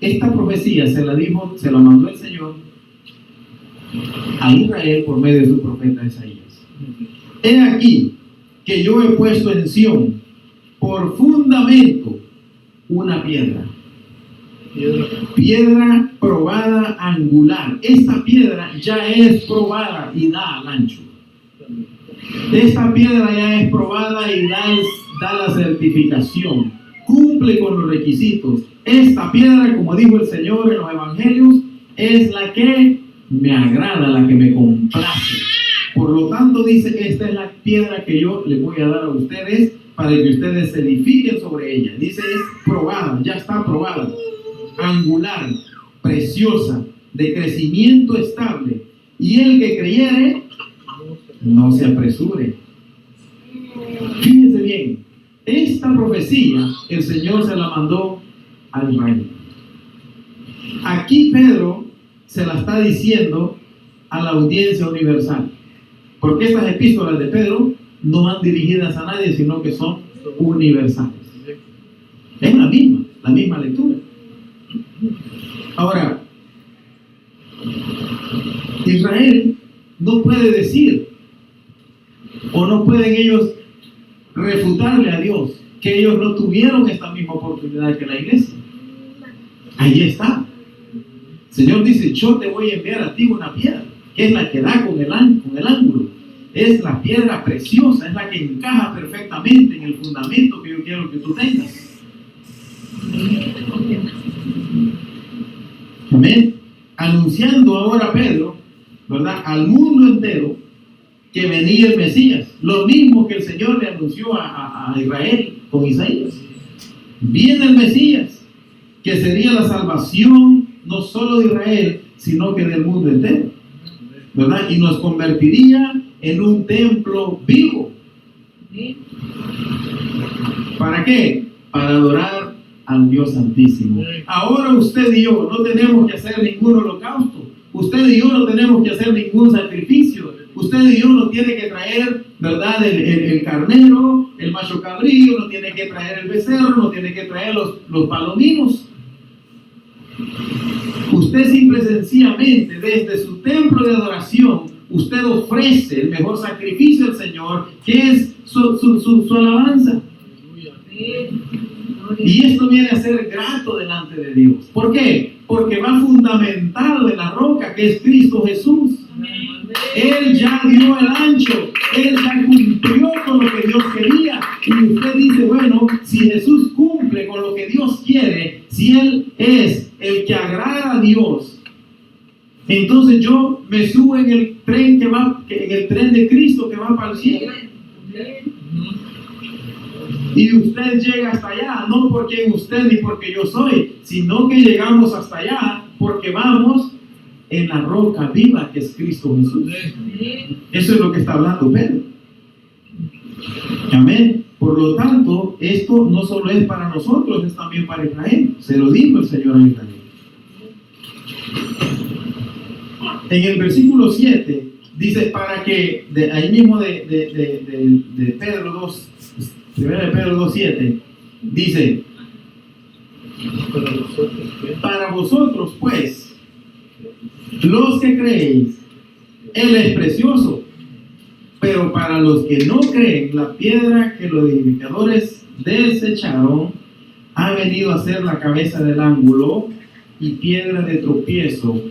Esta profecía se la mandó el Señor a Israel por medio de su profeta Isaías. He aquí que yo he puesto en Sión por fundamento una piedra probada, angular. Esta piedra ya es probada y da al ancho. Esta piedra ya es probada y da la certificación, cumple con los requisitos. Esta piedra, como dijo el Señor en los evangelios, es la que me agrada, la que me complace. Por lo tanto, dice, esta es la piedra que yo les voy a dar a ustedes para que ustedes se edifiquen sobre ella. Dice, es probada, ya está probada, angular, preciosa, de crecimiento estable. Y el que creyere, no se apresure. Fíjense bien, esta profecía el Señor se la mandó a Israel. Aquí Pedro se la está diciendo a la audiencia universal, porque estas epístolas de Pedro no van dirigidas a nadie, sino que son universales. Es la misma lectura. Ahora, Israel no puede decir, o no pueden ellos refutarle a Dios que ellos no tuvieron esta misma oportunidad que la iglesia. Ahí está. El Señor dice, yo te voy a enviar a ti una piedra, que es la que da con el ángulo. Es la piedra preciosa, es la que encaja perfectamente en el fundamento que yo quiero que tú tengas. Amén. Anunciando ahora Pedro, ¿verdad?, al mundo entero que venía el Mesías, lo mismo que el Señor le anunció a Israel con Isaías. Viene el Mesías, que sería la salvación no solo de Israel, sino que del mundo entero, ¿verdad? Y nos convertiría en un templo vivo. ¿Para qué? Para adorar al Dios Santísimo. Ahora usted y yo no tenemos que hacer ningún holocausto. Usted y yo no tenemos que hacer ningún sacrificio. Usted y yo no tiene que traer, ¿verdad?, el carnero, el macho cabrillo, no tiene que traer el becerro, no tiene que traer los palominos. Usted simple y sencillamente, desde su templo de adoración, usted ofrece el mejor sacrificio al Señor, que es su alabanza. Y esto viene a ser grato delante de Dios. ¿Por qué? Porque va fundamentado en la roca que es Cristo Jesús. Él ya dio el ancho, Él ya cumplió con lo que Dios quería. Y usted dice, bueno, si Jesús cumple con lo que Dios quiere, si Él es el que agrada a Dios, entonces yo me subo en el tren en el tren de Cristo que va para el cielo. Y usted llega hasta allá, no porque usted ni porque yo soy, sino que llegamos hasta allá porque vamos en la roca viva que es Cristo Jesús. Eso es lo que está hablando Pedro. Amén. Por lo tanto, esto no solo es para nosotros, es también para Israel. Se lo dijo el Señor a Israel. En el versículo 7 dice, para que, ahí mismo de Pedro 2, 1 Pedro 2:7, dice, para vosotros pues, los que creéis, Él es precioso, pero para los que no creen, la piedra que los edificadores desecharon ha venido a ser la cabeza del ángulo y piedra de tropiezo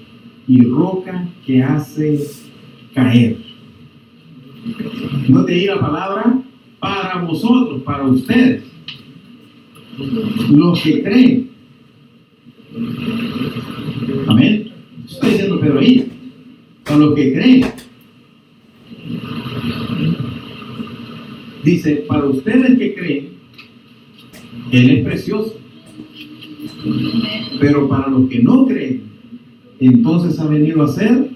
y roca que hace caer. No te di la palabra para vosotros, para ustedes, los que creen. Amén. Estoy diciendo Pedro ahí, para los que creen. dice, para ustedes que creen, Él es precioso. Pero para los que no creen, entonces ha venido a ser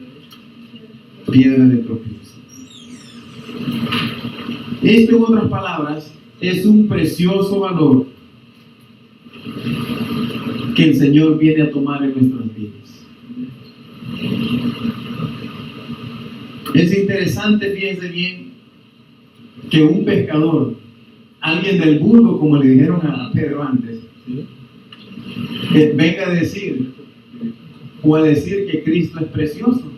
piedra de tropiezo. Esto, en otras palabras, es un precioso valor que el Señor viene a tomar en nuestras vidas. Es interesante, fíjense bien, que un pescador, alguien del vulgo, como le dijeron a Pedro antes, venga a decir o a decir que Cristo es precioso.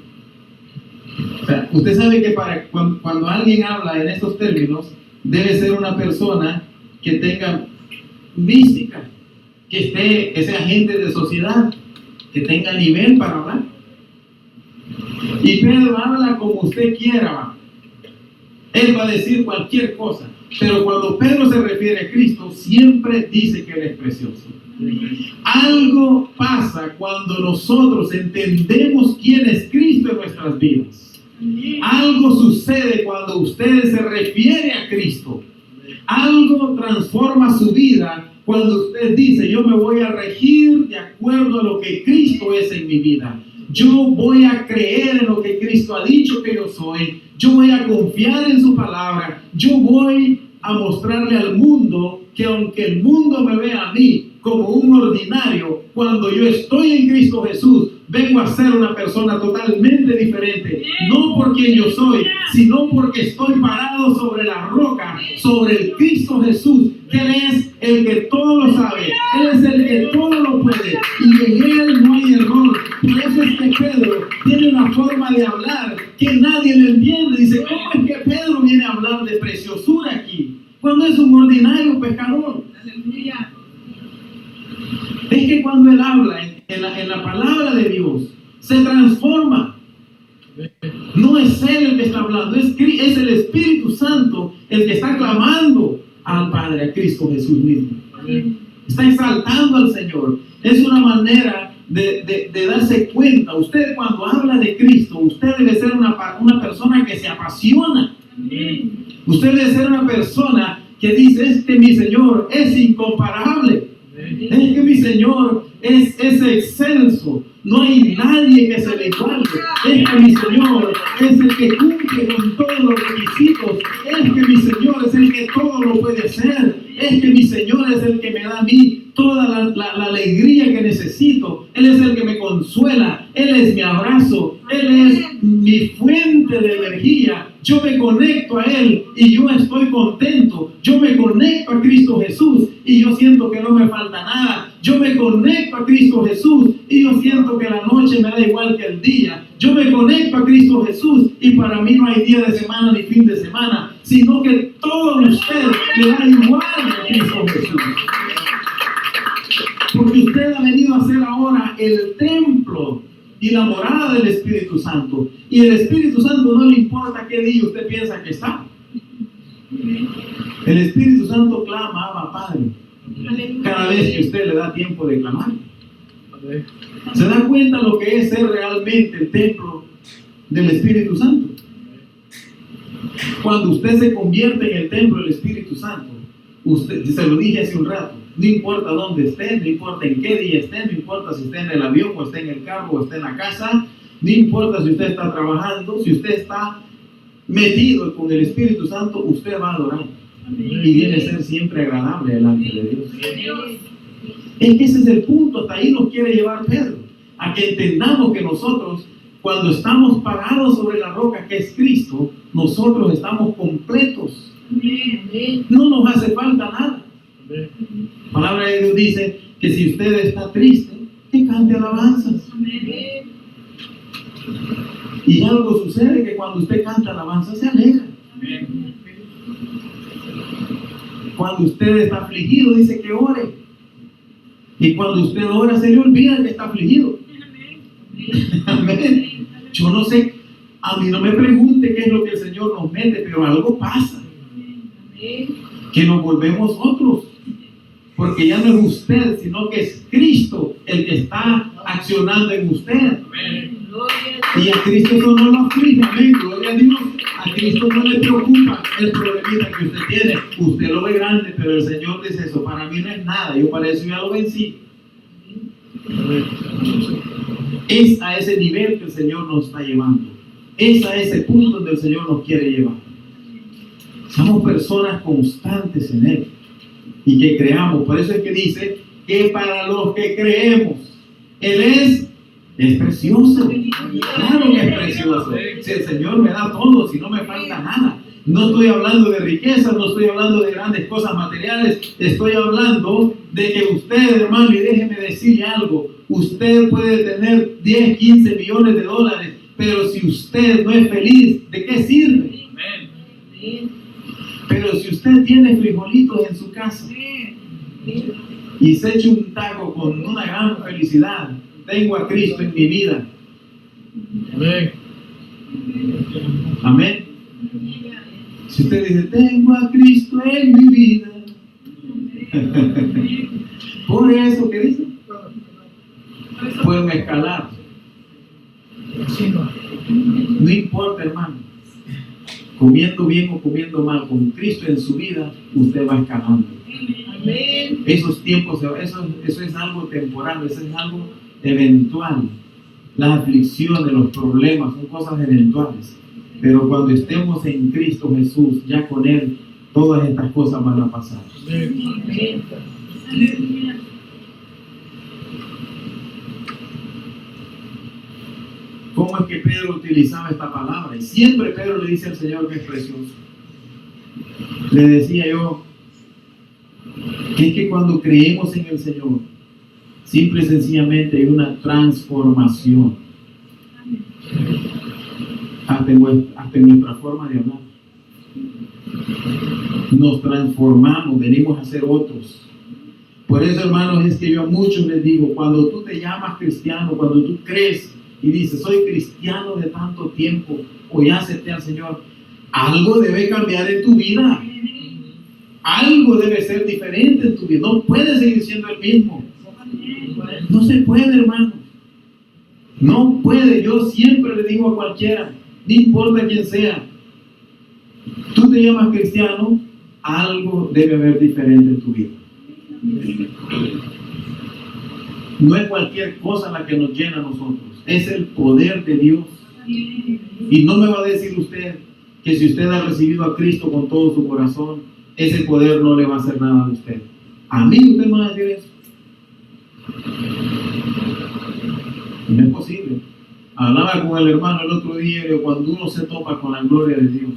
O sea, usted sabe que cuando alguien habla en estos términos, debe ser una persona que tenga mística, que sea agente de sociedad, que tenga nivel para hablar. Y Pedro habla como usted quiera. Él va a decir cualquier cosa. Pero cuando Pedro se refiere a Cristo, siempre dice que Él es precioso. Algo pasa cuando nosotros entendemos quién es Cristo en nuestras vidas. Algo sucede cuando usted se refiere a Cristo. Algo transforma su vida cuando usted dice: yo me voy a regir de acuerdo a lo que Cristo es en mi vida. Yo voy a creer en lo que Cristo ha dicho que yo soy. Yo voy a confiar en su palabra. Yo voy a mostrarle al mundo que aunque el mundo me vea a mí como un ordinario, cuando yo estoy en Cristo Jesús, vengo a ser una persona totalmente diferente. No por quien yo soy, sino porque estoy parado sobre la roca, sobre el Cristo Jesús, que Él es el que todo lo sabe. Él es el que todo lo puede. Y en Él no hay error. Por eso es que Pedro tiene una forma de hablar que nadie le entiende. Dice: ¿cómo es que Pedro viene a hablar de preciosura aquí, cuando es un ordinario pescador? Es que cuando Él habla en la palabra de Dios, se transforma. No es Él el que está hablando, es el Espíritu Santo el que está clamando al Padre, a Cristo Jesús mismo. Está exaltando al Señor. Es una manera de darse cuenta. Usted, cuando habla de Cristo, usted debe ser una persona que se apasiona. Usted debe ser una persona que dice: es que mi Señor es incomparable. Es que mi Señor es excelso. No hay nadie que se le iguale. Es que mi Señor es el que cumple con todos los requisitos. Es que mi Señor es el que todo lo puede hacer. Es que mi Señor es el que me da a mí toda la alegría que necesito. Él es el que me consuela. Él es mi abrazo. Él es mi fuente de energía. Yo me conecto a Él y yo estoy contento. Yo me conecto a Cristo Jesús y yo siento que no me falta nada. Yo me conecto a Cristo Jesús y yo siento que la noche me da igual que el día. Yo me conecto a Cristo Jesús y para mí no hay día de semana ni fin de semana, sino que todo usted le da igual a Cristo Jesús. Porque usted ha venido a ser ahora el templo y la morada del Espíritu Santo. Y el Espíritu Santo no le importa qué día usted piensa que está. El Espíritu Santo clama: Abba, Padre, cada vez que usted le da tiempo de clamar. ¿Se da cuenta lo que es ser realmente el templo del Espíritu Santo? Cuando usted se convierte en el templo del Espíritu Santo, usted, se lo dije hace un rato, no importa dónde esté, no importa en qué día esté, no importa si esté en el avión o esté en el carro o esté en la casa, no importa si usted está trabajando, si usted está metido con el Espíritu Santo, usted va a adorar. Y viene a ser siempre agradable delante de Dios. Es que ese es el punto, hasta ahí nos quiere llevar Pedro, a que entendamos que nosotros, cuando estamos parados sobre la roca que es Cristo, nosotros estamos completos. No nos hace falta nada. La palabra de Dios dice que si usted está triste, que cante alabanzas. Y algo sucede, que cuando usted canta alabanzas se alegra. Cuando usted está afligido, dice que ore. Y cuando usted ora, se le olvida que está afligido. Amén. Yo no sé, a mí no me pregunte qué es lo que el Señor nos mete, pero algo pasa. Que nos volvemos otros. Porque ya no es usted, sino que es Cristo el que está accionando en usted. Y a Cristo eso no lo aflige. Amén. Gloria a Dios. A Cristo no le preocupa el problemita que usted tiene. Usted lo ve grande, pero el Señor dice eso, para mí no es nada, yo para eso ya lo vencí. Es a ese nivel que el Señor nos está llevando. Es a ese punto donde el Señor nos quiere llevar. Somos personas constantes en Él y que creamos. Por eso es que dice que para los que creemos, Él es precioso. Claro que es precioso. Si el Señor me da todo, si no me falta nada. No estoy hablando de riquezas, no estoy hablando de grandes cosas materiales. Estoy hablando de que usted, hermano, y déjeme decirle algo. Usted puede tener 10, 15 millones de dólares, pero si usted no es feliz, ¿de qué sirve? Pero si usted tiene frijolitos en su casa y se echa un taco con una gran felicidad, tengo a Cristo en mi vida. Amén. Amén. Si usted dice, tengo a Cristo en mi vida. Por eso, ¿qué dice? Pueden escalar. No importa, hermano. Comiendo bien o comiendo mal, con Cristo en su vida, usted va escalando. Amén. Esos tiempos, eso es algo temporal, eso es algo eventual. Las aflicciones, los problemas son cosas eventuales. Pero cuando estemos en Cristo Jesús, ya con Él, todas estas cosas van a pasar. Amén. ¿Cómo es que Pedro utilizaba esta palabra? Y siempre Pedro le dice al Señor que es precioso. Le decía yo que es que cuando creemos en el Señor, simple y sencillamente hay una transformación hasta en nuestra forma de hablar. Nos transformamos, venimos a ser otros. Por eso, hermanos, es que yo a muchos les digo, cuando tú te llamas cristiano, cuando tú crees y dices, soy cristiano de tanto tiempo, o ya acepté al Señor, algo debe cambiar en tu vida. Algo debe ser diferente en tu vida. No puedes seguir siendo el mismo. No se puede, hermano. No puede. Yo siempre le digo a cualquiera, no importa quién sea, tú te llamas cristiano, algo debe haber diferente en tu vida. No es cualquier cosa la que nos llena a nosotros, es el poder de Dios. Y no me va a decir usted que si usted ha recibido a Cristo con todo su corazón, ese poder no le va a hacer nada a usted. A mí usted me va a decir eso. No es posible. Hablaba con el hermano el otro día de cuando uno se topa con la gloria de Dios,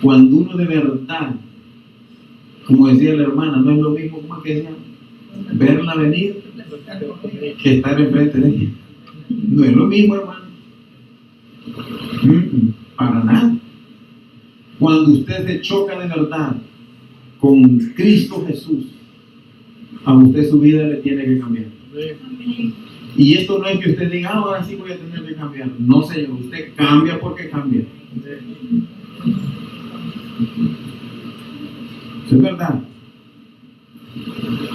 cuando uno de verdad, como decía la hermana, no es lo mismo como que decía, verla venir que estar enfrente de ella. No es lo mismo, hermano. Para nada. Cuando usted se choca de verdad con Cristo Jesús, a usted su vida le tiene que cambiar. Y esto no es que usted diga, ahora sí voy a tener que cambiar. No, señor, usted cambia porque cambia. Eso es verdad.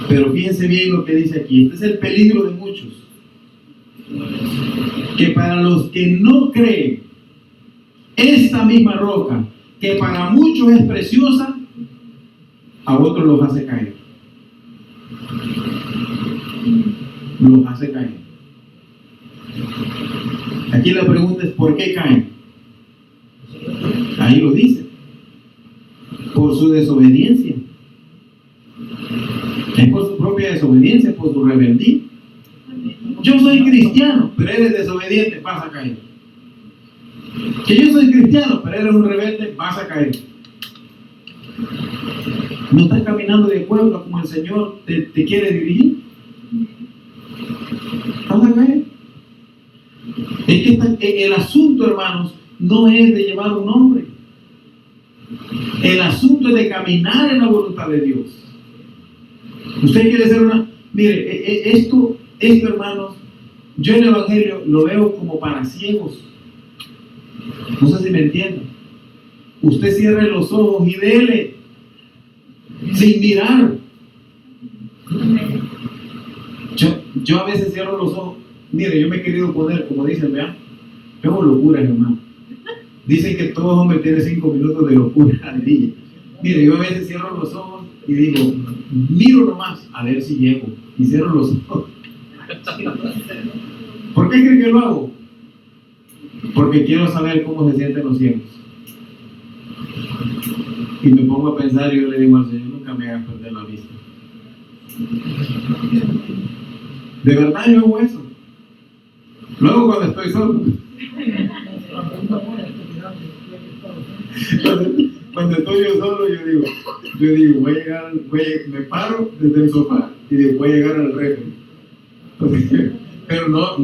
Pero fíjense bien lo que dice aquí. Este es el peligro de muchos. Que para los que no creen, esta misma roca, que para muchos es preciosa, a otros los hace caer. Los hace caer. Aquí la pregunta es, ¿por qué caen? Ahí lo dice. Por su desobediencia. Es por su propia desobediencia, por su rebeldía. Yo soy cristiano, pero eres desobediente, vas a caer. Que yo soy cristiano, pero eres un rebelde, vas a caer. No estás caminando de acuerdo como el Señor te quiere dirigir. Vas a caer. Es que el asunto, hermanos, no es de llevar un nombre. El asunto es de caminar en la voluntad de Dios. Usted quiere ser una... Mire, esto, hermanos, yo en el Evangelio lo veo como para ciegos. No sé si me entienden. Usted cierre los ojos y dele, sin mirar. Yo a veces cierro los ojos. Mire, yo me he querido poner, como dicen, vean, yo hago locuras, hermano. Dicen que todo hombre tiene 5 minutos de locura al día. Mire, yo a veces cierro los ojos y digo, miro nomás a ver si llego. Y cierro los ojos. ¿Por qué creen que lo hago? Porque quiero saber cómo se sienten los ciegos. Y me pongo a pensar y yo le digo al Señor, nunca me hagas perder la vista. De verdad yo hago eso. Luego cuando estoy solo. Cuando estoy yo solo, yo digo, me paro desde el sofá y digo, voy a llegar al refri. Pero no,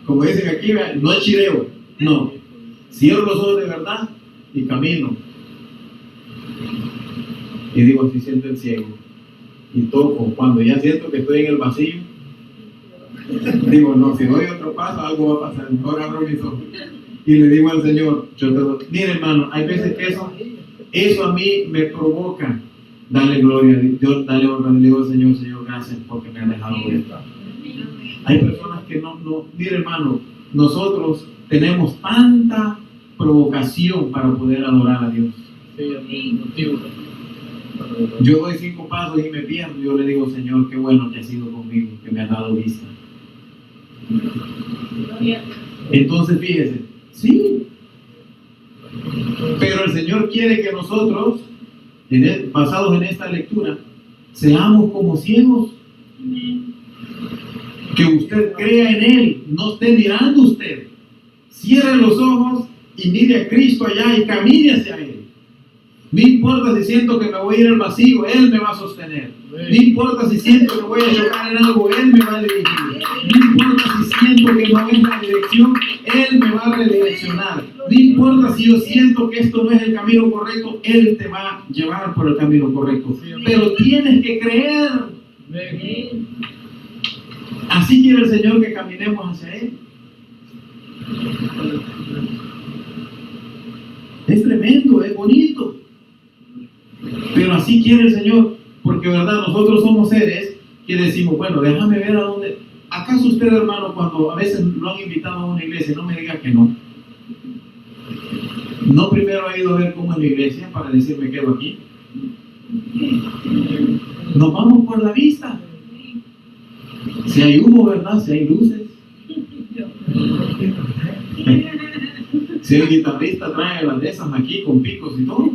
como dicen aquí, no chireo, no. Cierro los ojos de verdad y camino. Y digo, así siento el ciego. Y toco. Cuando ya siento que estoy en el vacío, digo, no, si doy otro paso, algo va a pasar. Mejor abro mis ojos. Y le digo al Señor, mire hermano, hay veces que eso a mí me provoca darle gloria a Dios, darle honra. Le digo al Señor, Señor, gracias porque me ha dejado ver. Hay personas que no, mire hermano, nosotros tenemos tanta provocación para poder adorar a Dios. Yo doy 5 pasos y me pierdo. Yo le digo, Señor, qué bueno que has sido conmigo, que me has dado vista. Entonces fíjese, sí, pero el Señor quiere que nosotros, basados en esta lectura, seamos como ciegos. Que usted crea en Él, no esté mirando usted. Cierre los ojos y mire a Cristo allá y camine hacia Él. No importa si siento que me voy a ir al vacío, Él me va a sostener. No importa si siento que voy a chocar en algo, Él me va a dirigir. No importa si siento que no es la dirección, Él me va a redireccionar. No importa si yo siento que esto no es el camino correcto, Él te va a llevar por el camino correcto. Pero tienes que creer. Así quiere el Señor que caminemos hacia Él. Es tremendo, es bonito. Pero así quiere el Señor, porque verdad, nosotros somos seres que decimos, bueno, déjame ver a dónde. ¿Acaso usted, hermano, cuando a veces lo han invitado a una iglesia, no me diga que no? ¿No primero ha ido a ver cómo es la iglesia para decir me quedo aquí? Nos vamos por la vista. Si hay humo, ¿verdad? Si hay luces. Si el guitarrista trae las de esas aquí con picos y todo.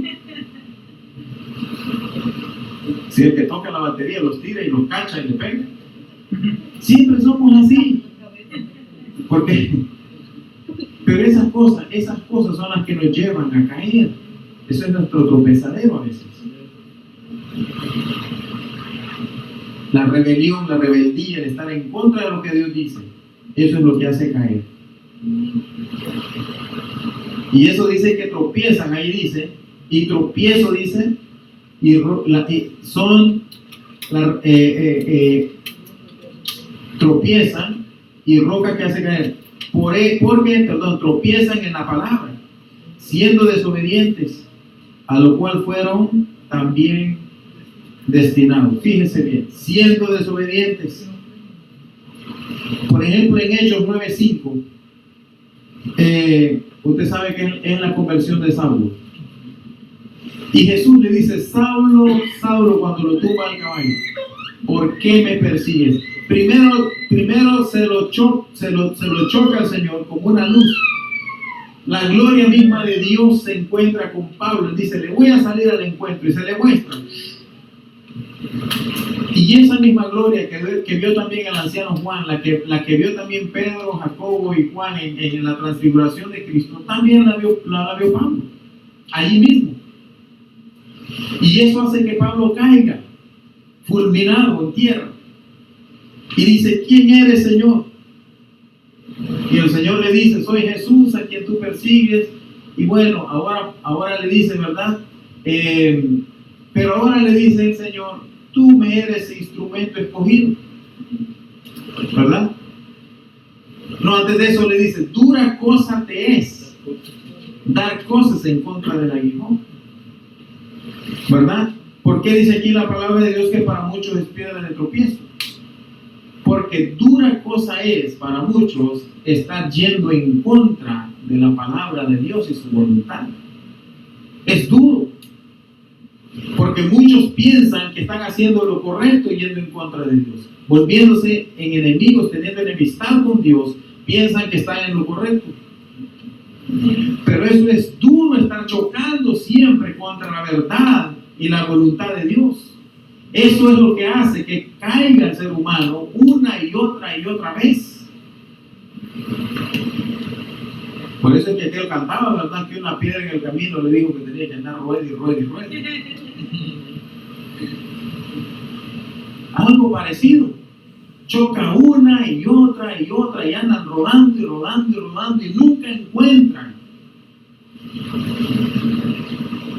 Si el que toca la batería los tira y los cacha y le pega. Siempre somos así. Porque, pero esas cosas son las que nos llevan a caer. Eso es nuestro tropezadero a veces. La rebelión, la rebeldía, el estar en contra de lo que Dios dice, eso es lo que hace caer. Y eso dice que tropiezan, ahí dice, y tropiezo dice, tropiezan y roca que hace caer. Porque tropiezan en la palabra, siendo desobedientes, a lo cual fueron también destinados. Fíjense bien, siendo desobedientes. Por ejemplo, en Hechos 9:5, usted sabe que es la conversión de Saulo. Y Jesús le dice, Saulo, Saulo, cuando lo tumba al caballo, ¿por qué me persigues? Primero se lo choca al Señor como una luz. La gloria misma de Dios se encuentra con Pablo. Él dice, le voy a salir al encuentro, y se le muestra. Y esa misma gloria que vio también el anciano Juan, la que vio también Pedro, Jacobo y Juan en la transfiguración de Cristo, también la vio Pablo, allí mismo. Y eso hace que Pablo caiga, fulminado en tierra. Y dice, ¿quién eres, Señor? Y el Señor le dice, soy Jesús a quien tú persigues. Y bueno, ahora le dice, ¿verdad? Pero ahora le dice el Señor, tú me eres instrumento escogido, ¿verdad? No, antes de eso le dice, dura cosa te es dar cosas en contra del aguijón, ¿verdad? ¿Por qué dice aquí la palabra de Dios que para muchos es piedra de tropiezo? Porque dura cosa es para muchos estar yendo en contra de la palabra de Dios y su voluntad. Es duro, porque muchos piensan que están haciendo lo correcto y yendo en contra de Dios, volviéndose en enemigos, teniendo enemistad con Dios, piensan que están en lo correcto. Pero eso es duro, estar chocando siempre contra la verdad y la voluntad de Dios. Eso es lo que hace que caiga el ser humano una y otra vez. Por eso es que aquel cantaba, ¿verdad? Que una piedra en el camino le dijo que tenía que andar ruede. Algo parecido. Choca una y otra y andan rodando y nunca encuentran.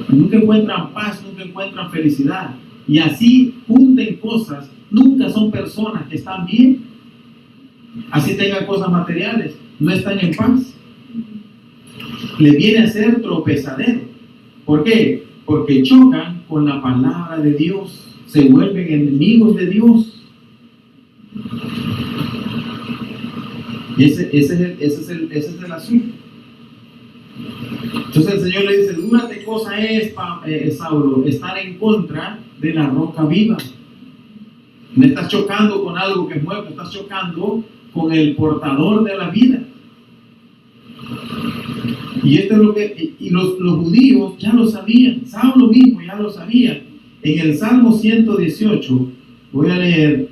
Nunca encuentran paz, nunca encuentran felicidad. Y así junten cosas, nunca son personas que están bien. Así tengan cosas materiales, no están en paz. Le viene a ser tropezadero. ¿Por qué? Porque chocan con la palabra de Dios, se vuelven enemigos de Dios. Y ese es el asunto. Entonces el Señor le dice: una cosa es, Saulo, estar en contra de la roca viva. No estás chocando con algo que es muerto, estás chocando con el portador de la vida. Y esto es lo que los judíos ya lo sabían. Saulo mismo ya lo sabía. En el Salmo 118, voy a leer.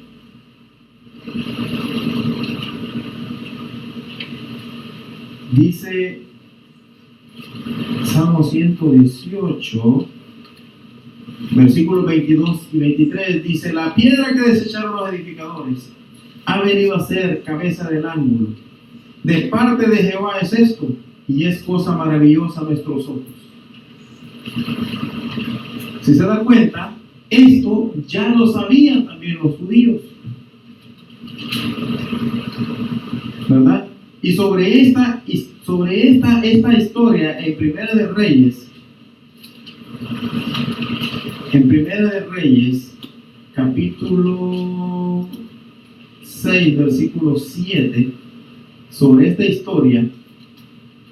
Dice Salmo 118, versículos 22 y 23, dice: la piedra que desecharon los edificadores ha venido a ser cabeza del ángulo. De parte de Jehová es esto, y es cosa maravillosa a nuestros ojos. Si se da cuenta, esto ya lo sabían también los judíos, ¿verdad? Y sobre esta historia en Primera de Reyes, capítulo 6, versículo 7, sobre esta historia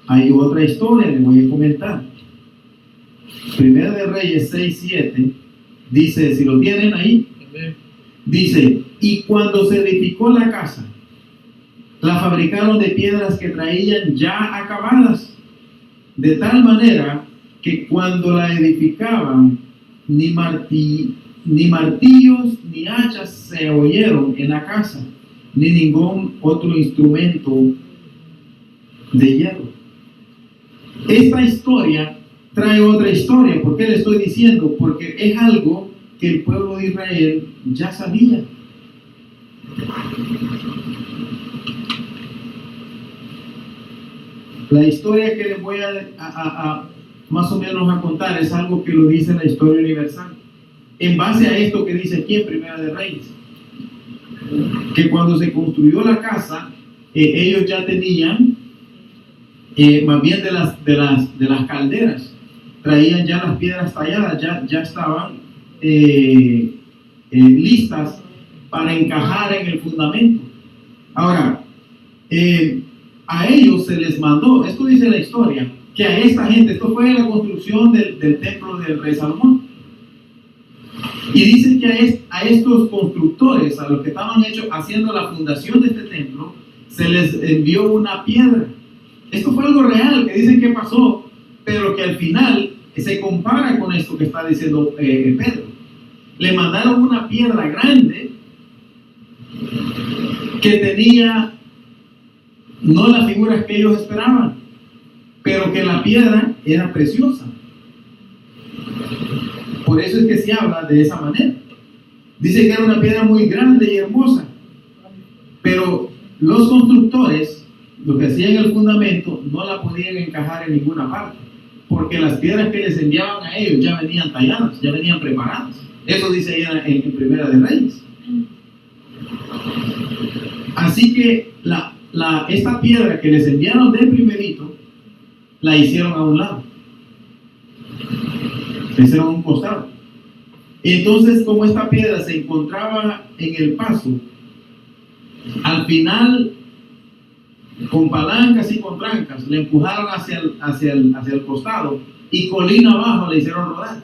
hay otra historia, le voy a comentar. Primera de Reyes 6, 7, dice, si lo tienen ahí, dice: y cuando se edificó la casa, la fabricaron de piedras que traían ya acabadas, de tal manera que cuando la edificaban, ni martillos ni hachas se oyeron en la casa, ni ningún otro instrumento de hierro. Esta historia trae otra historia. ¿Por qué le estoy diciendo? Porque es algo que el pueblo de Israel ya sabía. La historia que les voy a más o menos a contar es algo que lo dice la historia universal, en base a esto que dice aquí en Primera de Reyes, que cuando se construyó la casa, ellos ya tenían, más bien de las calderas, traían ya las piedras talladas, ya estaban listas para encajar en el fundamento. Ahora, a ellos se les mandó, esto dice la historia, que a esta gente, esto fue la construcción del templo del rey Salomón, y dicen que a estos constructores, a los que estaban haciendo la fundación de este templo, se les envió una piedra. Esto fue algo real, que dicen que pasó, pero que al final se compara con esto que está diciendo Pedro. Le mandaron una piedra grande que tenía no las figuras que ellos esperaban, pero que la piedra era preciosa. Por eso es que se habla de esa manera. Dice que era una piedra muy grande y hermosa, pero los constructores, lo que hacían el fundamento, no la podían encajar en ninguna parte, porque las piedras que les enviaban a ellos ya venían talladas, ya venían preparadas. Eso dice ahí en Primera de Reyes. Así que esta piedra que les enviaron de primerito, la hicieron a un lado, la hicieron a un costado. Entonces, como esta piedra se encontraba en el paso, al final con palancas y con trancas, le empujaron hacia el costado y colina abajo le hicieron rodar.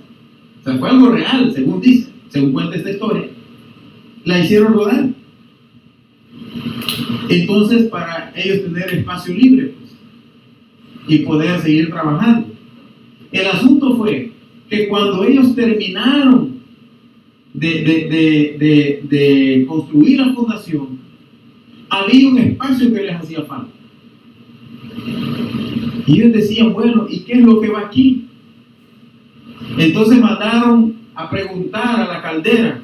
O sea, fue algo real, según dice, según cuenta esta historia. La hicieron rodar. Entonces, para ellos tener espacio libre, pues, y poder seguir trabajando. El asunto fue que cuando ellos terminaron de construir la fundación, había un espacio que les hacía falta. Y ellos decían, bueno, ¿y qué es lo que va aquí? Entonces mandaron a preguntar a la caldera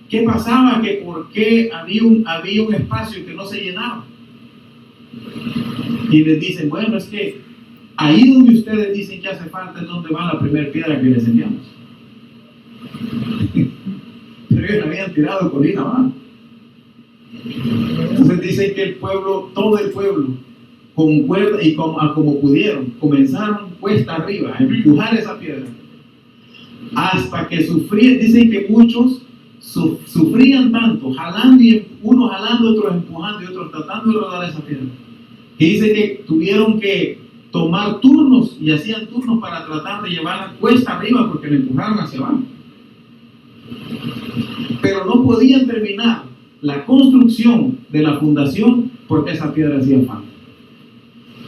qué pasaba, que por qué había un espacio que no se llenaba. Y les dicen, bueno, es que ahí donde ustedes dicen que hace falta es donde va la primera piedra que les enviamos. Pero ellos la habían tirado colina abajo. Entonces dicen que el pueblo, todo el pueblo, con cuerda y como pudieron, comenzaron cuesta arriba a empujar esa piedra hasta que sufrían. Dicen que muchos sufrían tanto, jalando, y unos jalando, otros empujando y otros tratando de rodar esa piedra, que dice que tuvieron que tomar turnos y hacían turnos para tratar de llevarla cuesta arriba porque la empujaron hacia abajo. Pero no podían terminar la construcción de la fundación porque esa piedra hacía falta.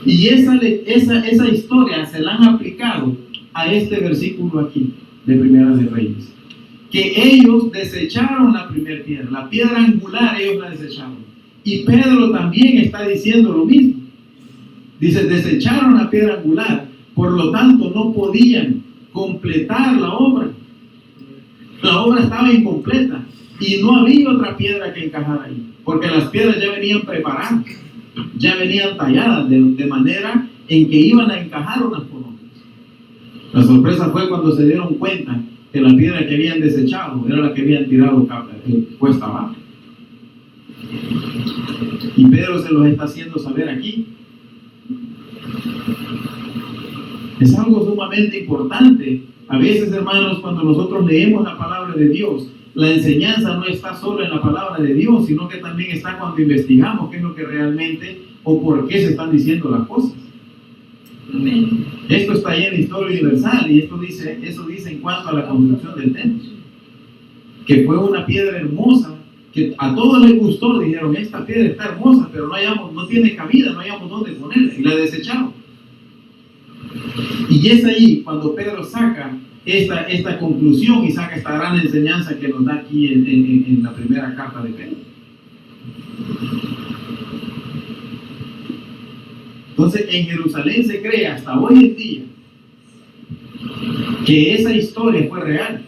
Y esa historia se la han aplicado a este versículo aquí de Primera de Reyes, que ellos desecharon la primera piedra, la piedra angular ellos la desecharon. Y Pedro también está diciendo lo mismo. Dice, desecharon la piedra angular, por lo tanto no podían completar la obra. La obra estaba incompleta y no había otra piedra que encajar ahí, porque las piedras ya venían preparadas, ya venían talladas de manera en que iban a encajar unas con otras. La sorpresa fue cuando se dieron cuenta que la piedra que habían desechado era la que habían tirado cuesta abajo. Y Pedro se los está haciendo saber aquí. Es algo sumamente importante. A veces, hermanos, cuando nosotros leemos la palabra de Dios, la enseñanza no está solo en la palabra de Dios, sino que también está cuando investigamos qué es lo que realmente o por qué se están diciendo las cosas. Amén. Esto está ahí en la historia universal y eso dice en cuanto a la construcción del templo, que fue una piedra hermosa, que a todos les gustó. Dijeron, esta piedra está hermosa, pero no tiene cabida, no hayamos dónde ponerla, y la desecharon. Y es ahí cuando Pedro saca esta conclusión y saca esta gran enseñanza que nos da aquí en la primera carta de Pedro. Entonces, en Jerusalén se cree hasta hoy en día que esa historia fue real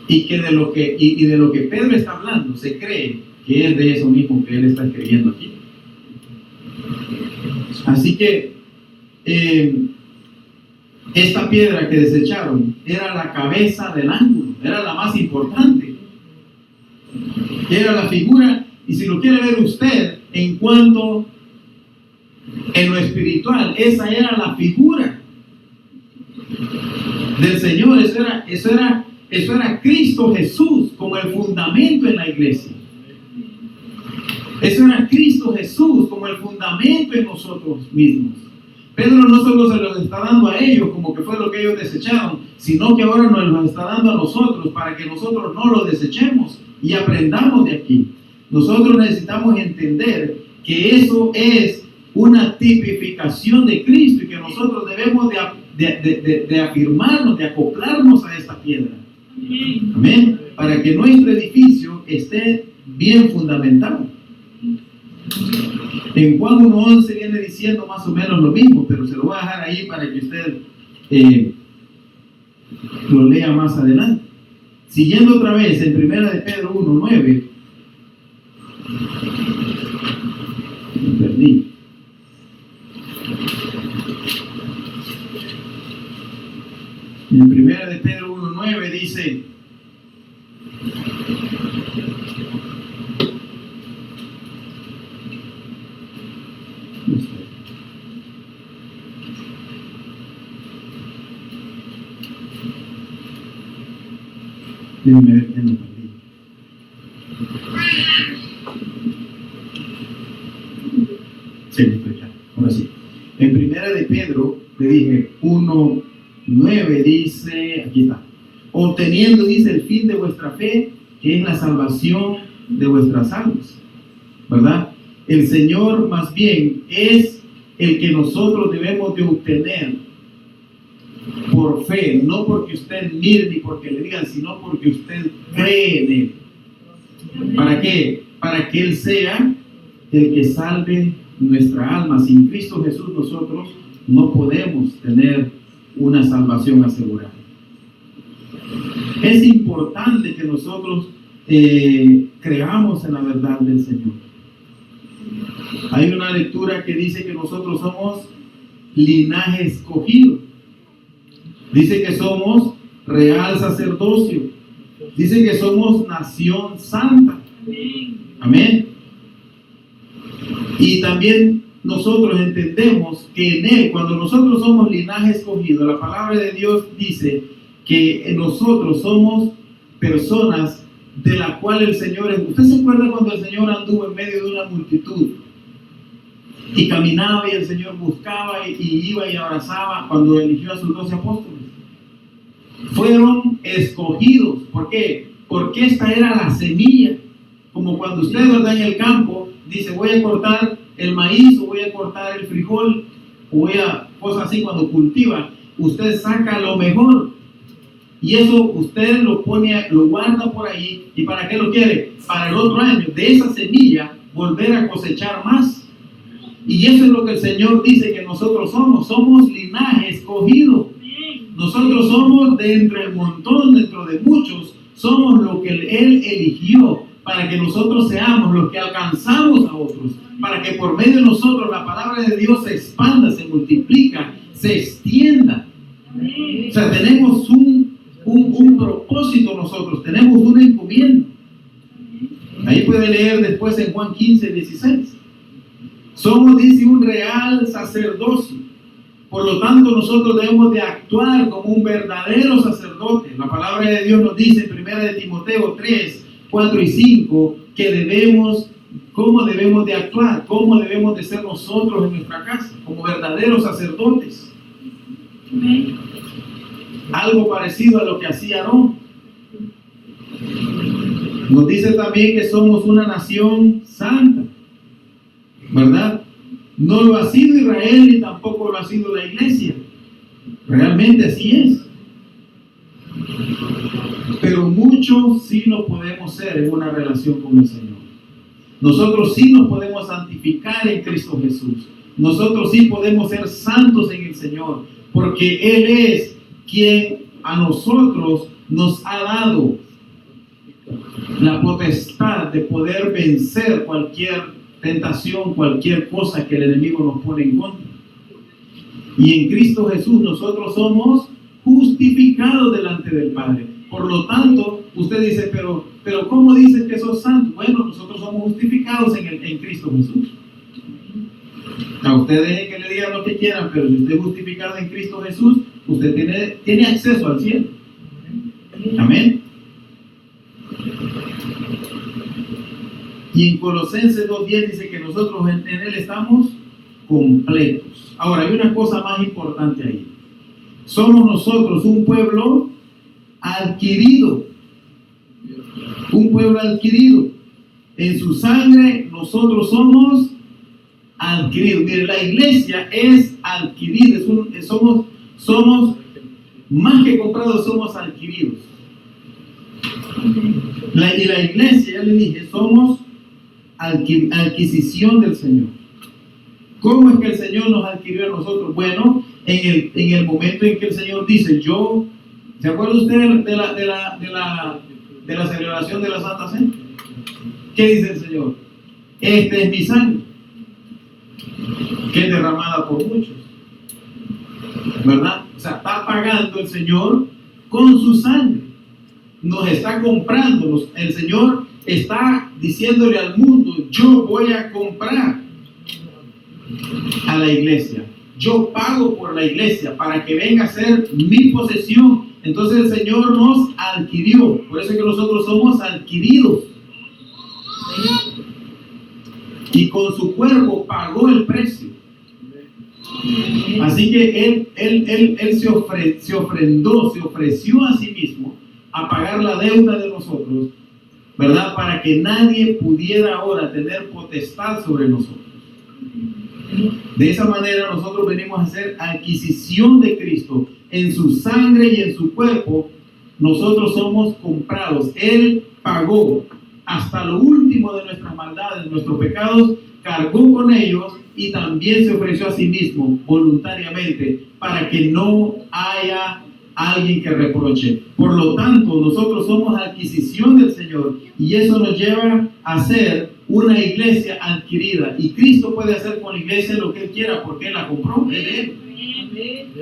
y que de lo que Pedro está hablando se cree que es de eso mismo que él está escribiendo aquí. Así que esta piedra que desecharon era la cabeza del ángulo, era la más importante, era la figura. Y si lo quiere ver usted en cuanto en lo espiritual, esa era la figura del Señor. Eso era Cristo Jesús como el fundamento en la iglesia. Eso era Cristo Jesús como el fundamento en nosotros mismos. Pedro no solo se los está dando a ellos como que fue lo que ellos desecharon, sino que ahora nos lo está dando a nosotros para que nosotros no lo desechemos y aprendamos de aquí. Nosotros necesitamos entender que eso es una tipificación de Cristo y que nosotros debemos de afirmarnos, de acoplarnos a esta piedra. Amén. Para que nuestro edificio esté bien fundamentado. En Juan 1:11 viene diciendo más o menos lo mismo, pero se lo voy a dejar ahí para que usted lo lea más adelante. Siguiendo otra vez en Primera de Pedro 1:9. Me perdí. En Primera de Pedro 1:9 dice: déjenme ver quién lo perdí. Sí, estoy ya. Ahora sí. En primera de Pedro, le dije 1:9 dice, aquí está. Obteniendo, dice, el fin de vuestra fe, que es la salvación de vuestras almas. ¿Verdad? El Señor más bien es el que nosotros debemos de obtener por fe, no porque usted mire ni porque le digan, sino porque usted cree en Él. ¿Para qué? Para que Él sea el que salve nuestra alma. Sin Cristo Jesús nosotros no podemos tener una salvación asegurada. Es importante que nosotros creamos en la verdad del Señor. Hay una lectura que dice que nosotros somos linaje escogido. Dice que somos real sacerdocio. Dice que somos nación santa. Amén. Y también nosotros entendemos que en Él, cuando nosotros somos linaje escogido, la palabra de Dios dice que nosotros somos personas de la cual el Señor es. ¿Usted se acuerda cuando el Señor anduvo en medio de una multitud y caminaba y el Señor buscaba y iba y abrazaba cuando eligió a sus 12 apóstoles? Fueron escogidos. ¿Por qué? Porque esta era la semilla. Como cuando usted anda en el campo, dice, voy a cortar el maíz o voy a cortar el frijol o voy a cosas así. Cuando cultiva, usted saca lo mejor y eso usted lo pone, lo guarda por ahí. ¿Y para qué lo quiere? Para el otro año, de esa semilla, volver a cosechar más. Y eso es lo que el Señor dice que nosotros somos linaje escogido. Nosotros somos dentro del montón, dentro de muchos, somos lo que Él eligió para que nosotros seamos los que alcanzamos a otros, para que por medio de nosotros la palabra de Dios se expanda, se multiplica, se extienda. O sea, tenemos un propósito nosotros, tenemos una encomienda. Ahí puede leer después en Juan 15:16. Somos, dice, un real sacerdocio. Por lo tanto, nosotros debemos de actuar como un verdadero sacerdote. La palabra de Dios nos dice en 1 de Timoteo 3:4-5 que cómo debemos de actuar, cómo debemos de ser nosotros en nuestra casa, como verdaderos sacerdotes. Algo parecido a lo que hacía Aarón. Nos dice también que somos una nación santa, ¿verdad? No lo ha sido Israel ni tampoco lo ha sido la iglesia. Realmente así es. Pero muchos sí lo podemos ser en una relación con el Señor. Nosotros sí nos podemos santificar en Cristo Jesús. Nosotros sí podemos ser santos en el Señor, porque Él es quien a nosotros nos ha dado la potestad de poder vencer cualquier tentación, cualquier cosa que el enemigo nos pone en contra. Y en Cristo Jesús nosotros somos justificados delante del Padre. Por lo tanto, usted dice, pero ¿cómo dices que sos santo? Bueno, nosotros somos justificados en Cristo Jesús. A ustedes dejen que le digan lo que quieran, pero si usted es justificado en Cristo Jesús, usted tiene acceso al cielo. Amén. Y en Colosenses 2:10 dice que nosotros en Él estamos completos. Ahora, hay una cosa más importante ahí. Somos nosotros un pueblo adquirido. Un pueblo adquirido. En su sangre nosotros somos adquiridos. Mire, la iglesia es adquirida. Somos más que comprados, somos adquiridos. Y la iglesia, ya le dije, somos adquisición del Señor. ¿Cómo es que el Señor nos adquirió a nosotros? Bueno, en el momento en que el Señor dice, ¿se acuerda usted de la celebración de la Santa Cena? ¿Qué dice el Señor? Esta es mi sangre, que es derramada por muchos, ¿verdad? O sea, está pagando el Señor con su sangre. Nos está comprando. El Señor está diciéndole al mundo, yo voy a comprar a la iglesia. Yo pago por la iglesia para que venga a ser mi posesión. Entonces el Señor nos adquirió. Por eso es que nosotros somos adquiridos. y con su cuerpo pagó el precio. Así que él se ofreció a sí mismo a pagar la deuda de nosotros, ¿verdad? Para que nadie pudiera ahora tener potestad sobre nosotros. De esa manera nosotros venimos a hacer adquisición de Cristo en su sangre y en su cuerpo. Nosotros somos comprados. Él pagó hasta lo último de nuestras maldades, nuestros pecados, cargó con ellos y también se ofreció a sí mismo voluntariamente para que no haya alguien que reproche. Por lo tanto, nosotros somos adquisición del Señor y eso nos lleva a ser una iglesia adquirida. Y Cristo puede hacer con la iglesia lo que Él quiera porque Él la compró.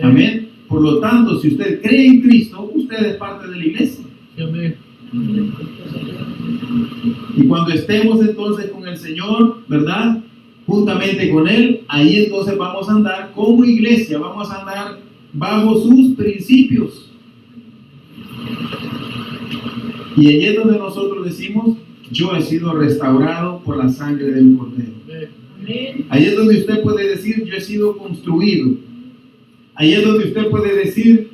Amén. Por lo tanto, si usted cree en Cristo, usted es parte de la iglesia. Amén. Y cuando estemos entonces con el Señor, ¿verdad? Juntamente con Él, ahí entonces vamos a andar como iglesia, vamos a andar bajo sus principios. Y ahí es donde nosotros decimos, yo he sido restaurado por la sangre del Cordero. Ahí es donde usted puede decir, yo he sido construido. Ahí es donde usted puede decir,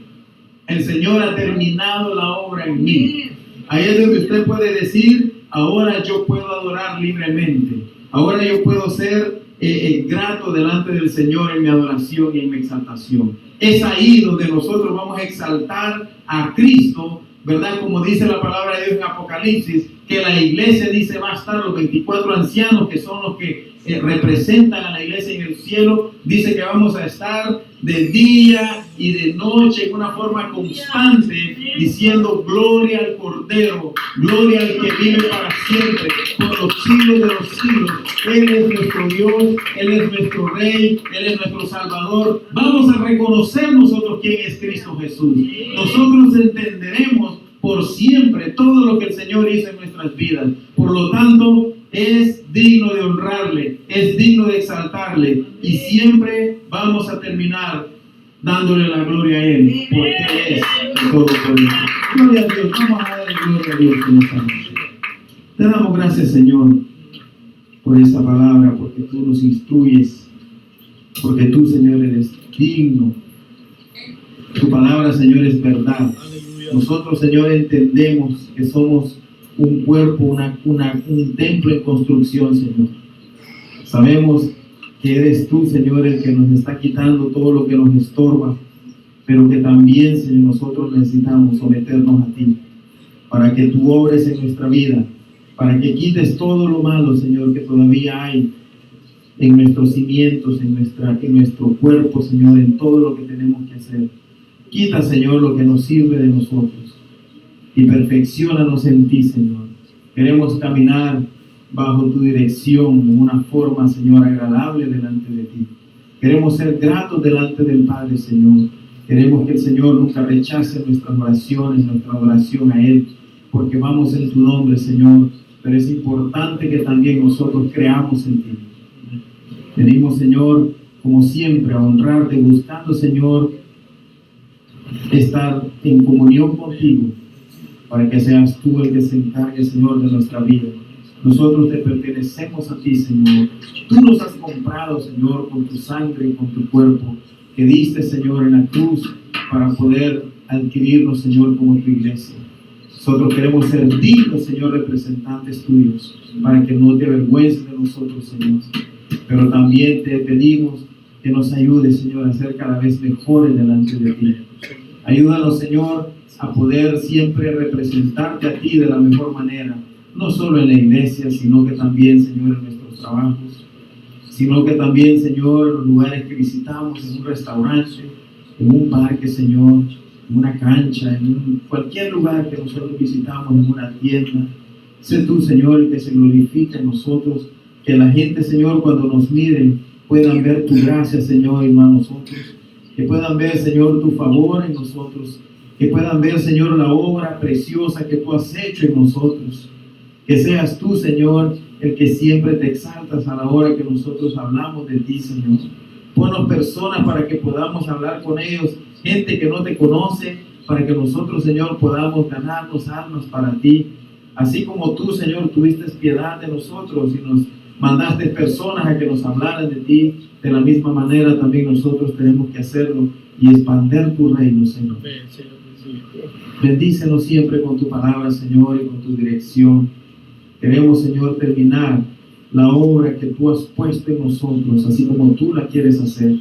el Señor ha terminado la obra en mí. Ahí es donde usted puede decir, ahora yo puedo adorar libremente. Ahora yo puedo ser grato delante del Señor en mi adoración y en mi exaltación. Es ahí donde nosotros vamos a exaltar a Cristo, ¿verdad? Como dice la palabra de Dios en Apocalipsis, que la iglesia dice va a estar los 24 ancianos, que son los que representan a la iglesia en el cielo. Dice que vamos a estar de día y de noche en una forma constante, diciendo gloria al Cordero, gloria al que vive para siempre, por los siglos de los siglos. Él es nuestro Dios, Él es nuestro Rey, Él es nuestro Salvador. Vamos a reconocer nosotros quién es Cristo Jesús. Nosotros entenderemos por siempre todo lo que el Señor hizo en nuestras vidas. Por lo tanto, es digno de honrarle, es digno de exaltarle, y siempre vamos a terminar dándole la gloria a Él, porque Él es todopoderoso. Gloria a Dios, vamos a darle gloria a Dios en esta noche. Te damos gracias, Señor, por esta palabra, porque tú nos instruyes, porque tú, Señor, eres digno. Tu palabra, Señor, es verdad. Nosotros, Señor, entendemos que somos un cuerpo, un templo en construcción, Señor. Sabemos que eres tú, Señor, el que nos está quitando todo lo que nos estorba, pero que también, Señor, nosotros necesitamos someternos a ti, para que tú obres en nuestra vida, para que quites todo lo malo, Señor, que todavía hay en nuestros cimientos, en nuestro cuerpo, Señor, en todo lo que tenemos que hacer. Quita, Señor, lo que nos sirve de nosotros y perfecciónanos en ti, Señor. Queremos caminar bajo tu dirección en una forma, Señor, agradable delante de ti. Queremos ser gratos delante del Padre, Señor. Queremos que el Señor nunca rechace nuestras oraciones, nuestra adoración a Él, porque vamos en tu nombre, Señor. Pero es importante que también nosotros creamos en ti. Venimos, Señor, como siempre, a honrarte, buscando, Señor, estar en comunión contigo, para que seas tú el que se encargue, Señor, de nuestra vida. Nosotros te pertenecemos a ti, Señor. Tú nos has comprado, Señor, con tu sangre y con tu cuerpo, que diste, Señor, en la cruz, para poder adquirirnos, Señor, como tu iglesia. Nosotros queremos ser dignos, Señor, representantes tuyos, para que no te avergüences de nosotros, Señor. Pero también te pedimos que nos ayudes, Señor, a ser cada vez mejores delante de ti. Ayúdanos, Señor, a poder siempre representarte a ti de la mejor manera, no solo en la iglesia, sino que también, Señor, en nuestros trabajos, sino que también, Señor, en los lugares que visitamos, en un restaurante, en un parque, Señor, en una cancha, en cualquier lugar que nosotros visitamos, en una tienda. Sé tú, Señor, el que se glorifique en nosotros, que la gente, Señor, cuando nos miren, puedan ver tu gracia, Señor, y no a nosotros, que puedan ver, Señor, tu favor en nosotros, que puedan ver, Señor, la obra preciosa que tú has hecho en nosotros. Que seas tú, Señor, el que siempre te exaltas a la hora que nosotros hablamos de ti, Señor. Ponnos personas para que podamos hablar con ellos, gente que no te conoce, para que nosotros, Señor, podamos ganarnos almas para ti. Así como tú, Señor, tuviste piedad de nosotros y nos mandaste personas a que nos hablaran de ti, de la misma manera también nosotros tenemos que hacerlo y expandir tu reino, Señor. Bendícenos siempre con tu palabra, Señor, y con tu dirección. Queremos, Señor, terminar la obra que tú has puesto en nosotros, así como tú la quieres hacer.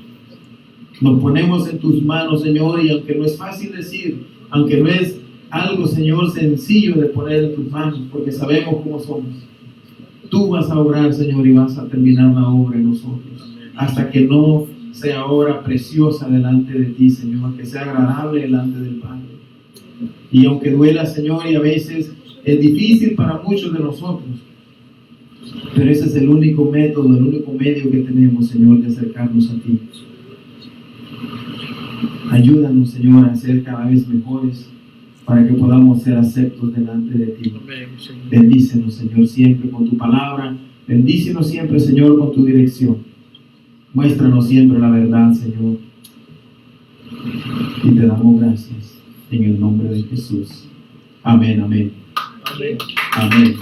Nos ponemos en tus manos, Señor, y aunque no es fácil decir, aunque no es algo, Señor, sencillo de poner en tus manos, porque sabemos cómo somos, tú vas a obrar, Señor, y vas a terminar la obra en nosotros, hasta que no sea obra preciosa delante de ti, Señor, que sea agradable delante del Padre. Y aunque duela, Señor, y a veces es difícil para muchos de nosotros, pero ese es el único método, el único medio que tenemos, Señor, de acercarnos a ti. Ayúdanos, Señor, a ser cada vez mejores para que podamos ser aceptos delante de ti. Bendícenos, Señor, siempre con tu palabra. Bendícenos siempre, Señor, con tu dirección. Muéstranos siempre la verdad, Señor. Y te damos gracias en el nombre de Jesús. Amén, amén. Amén. Amén.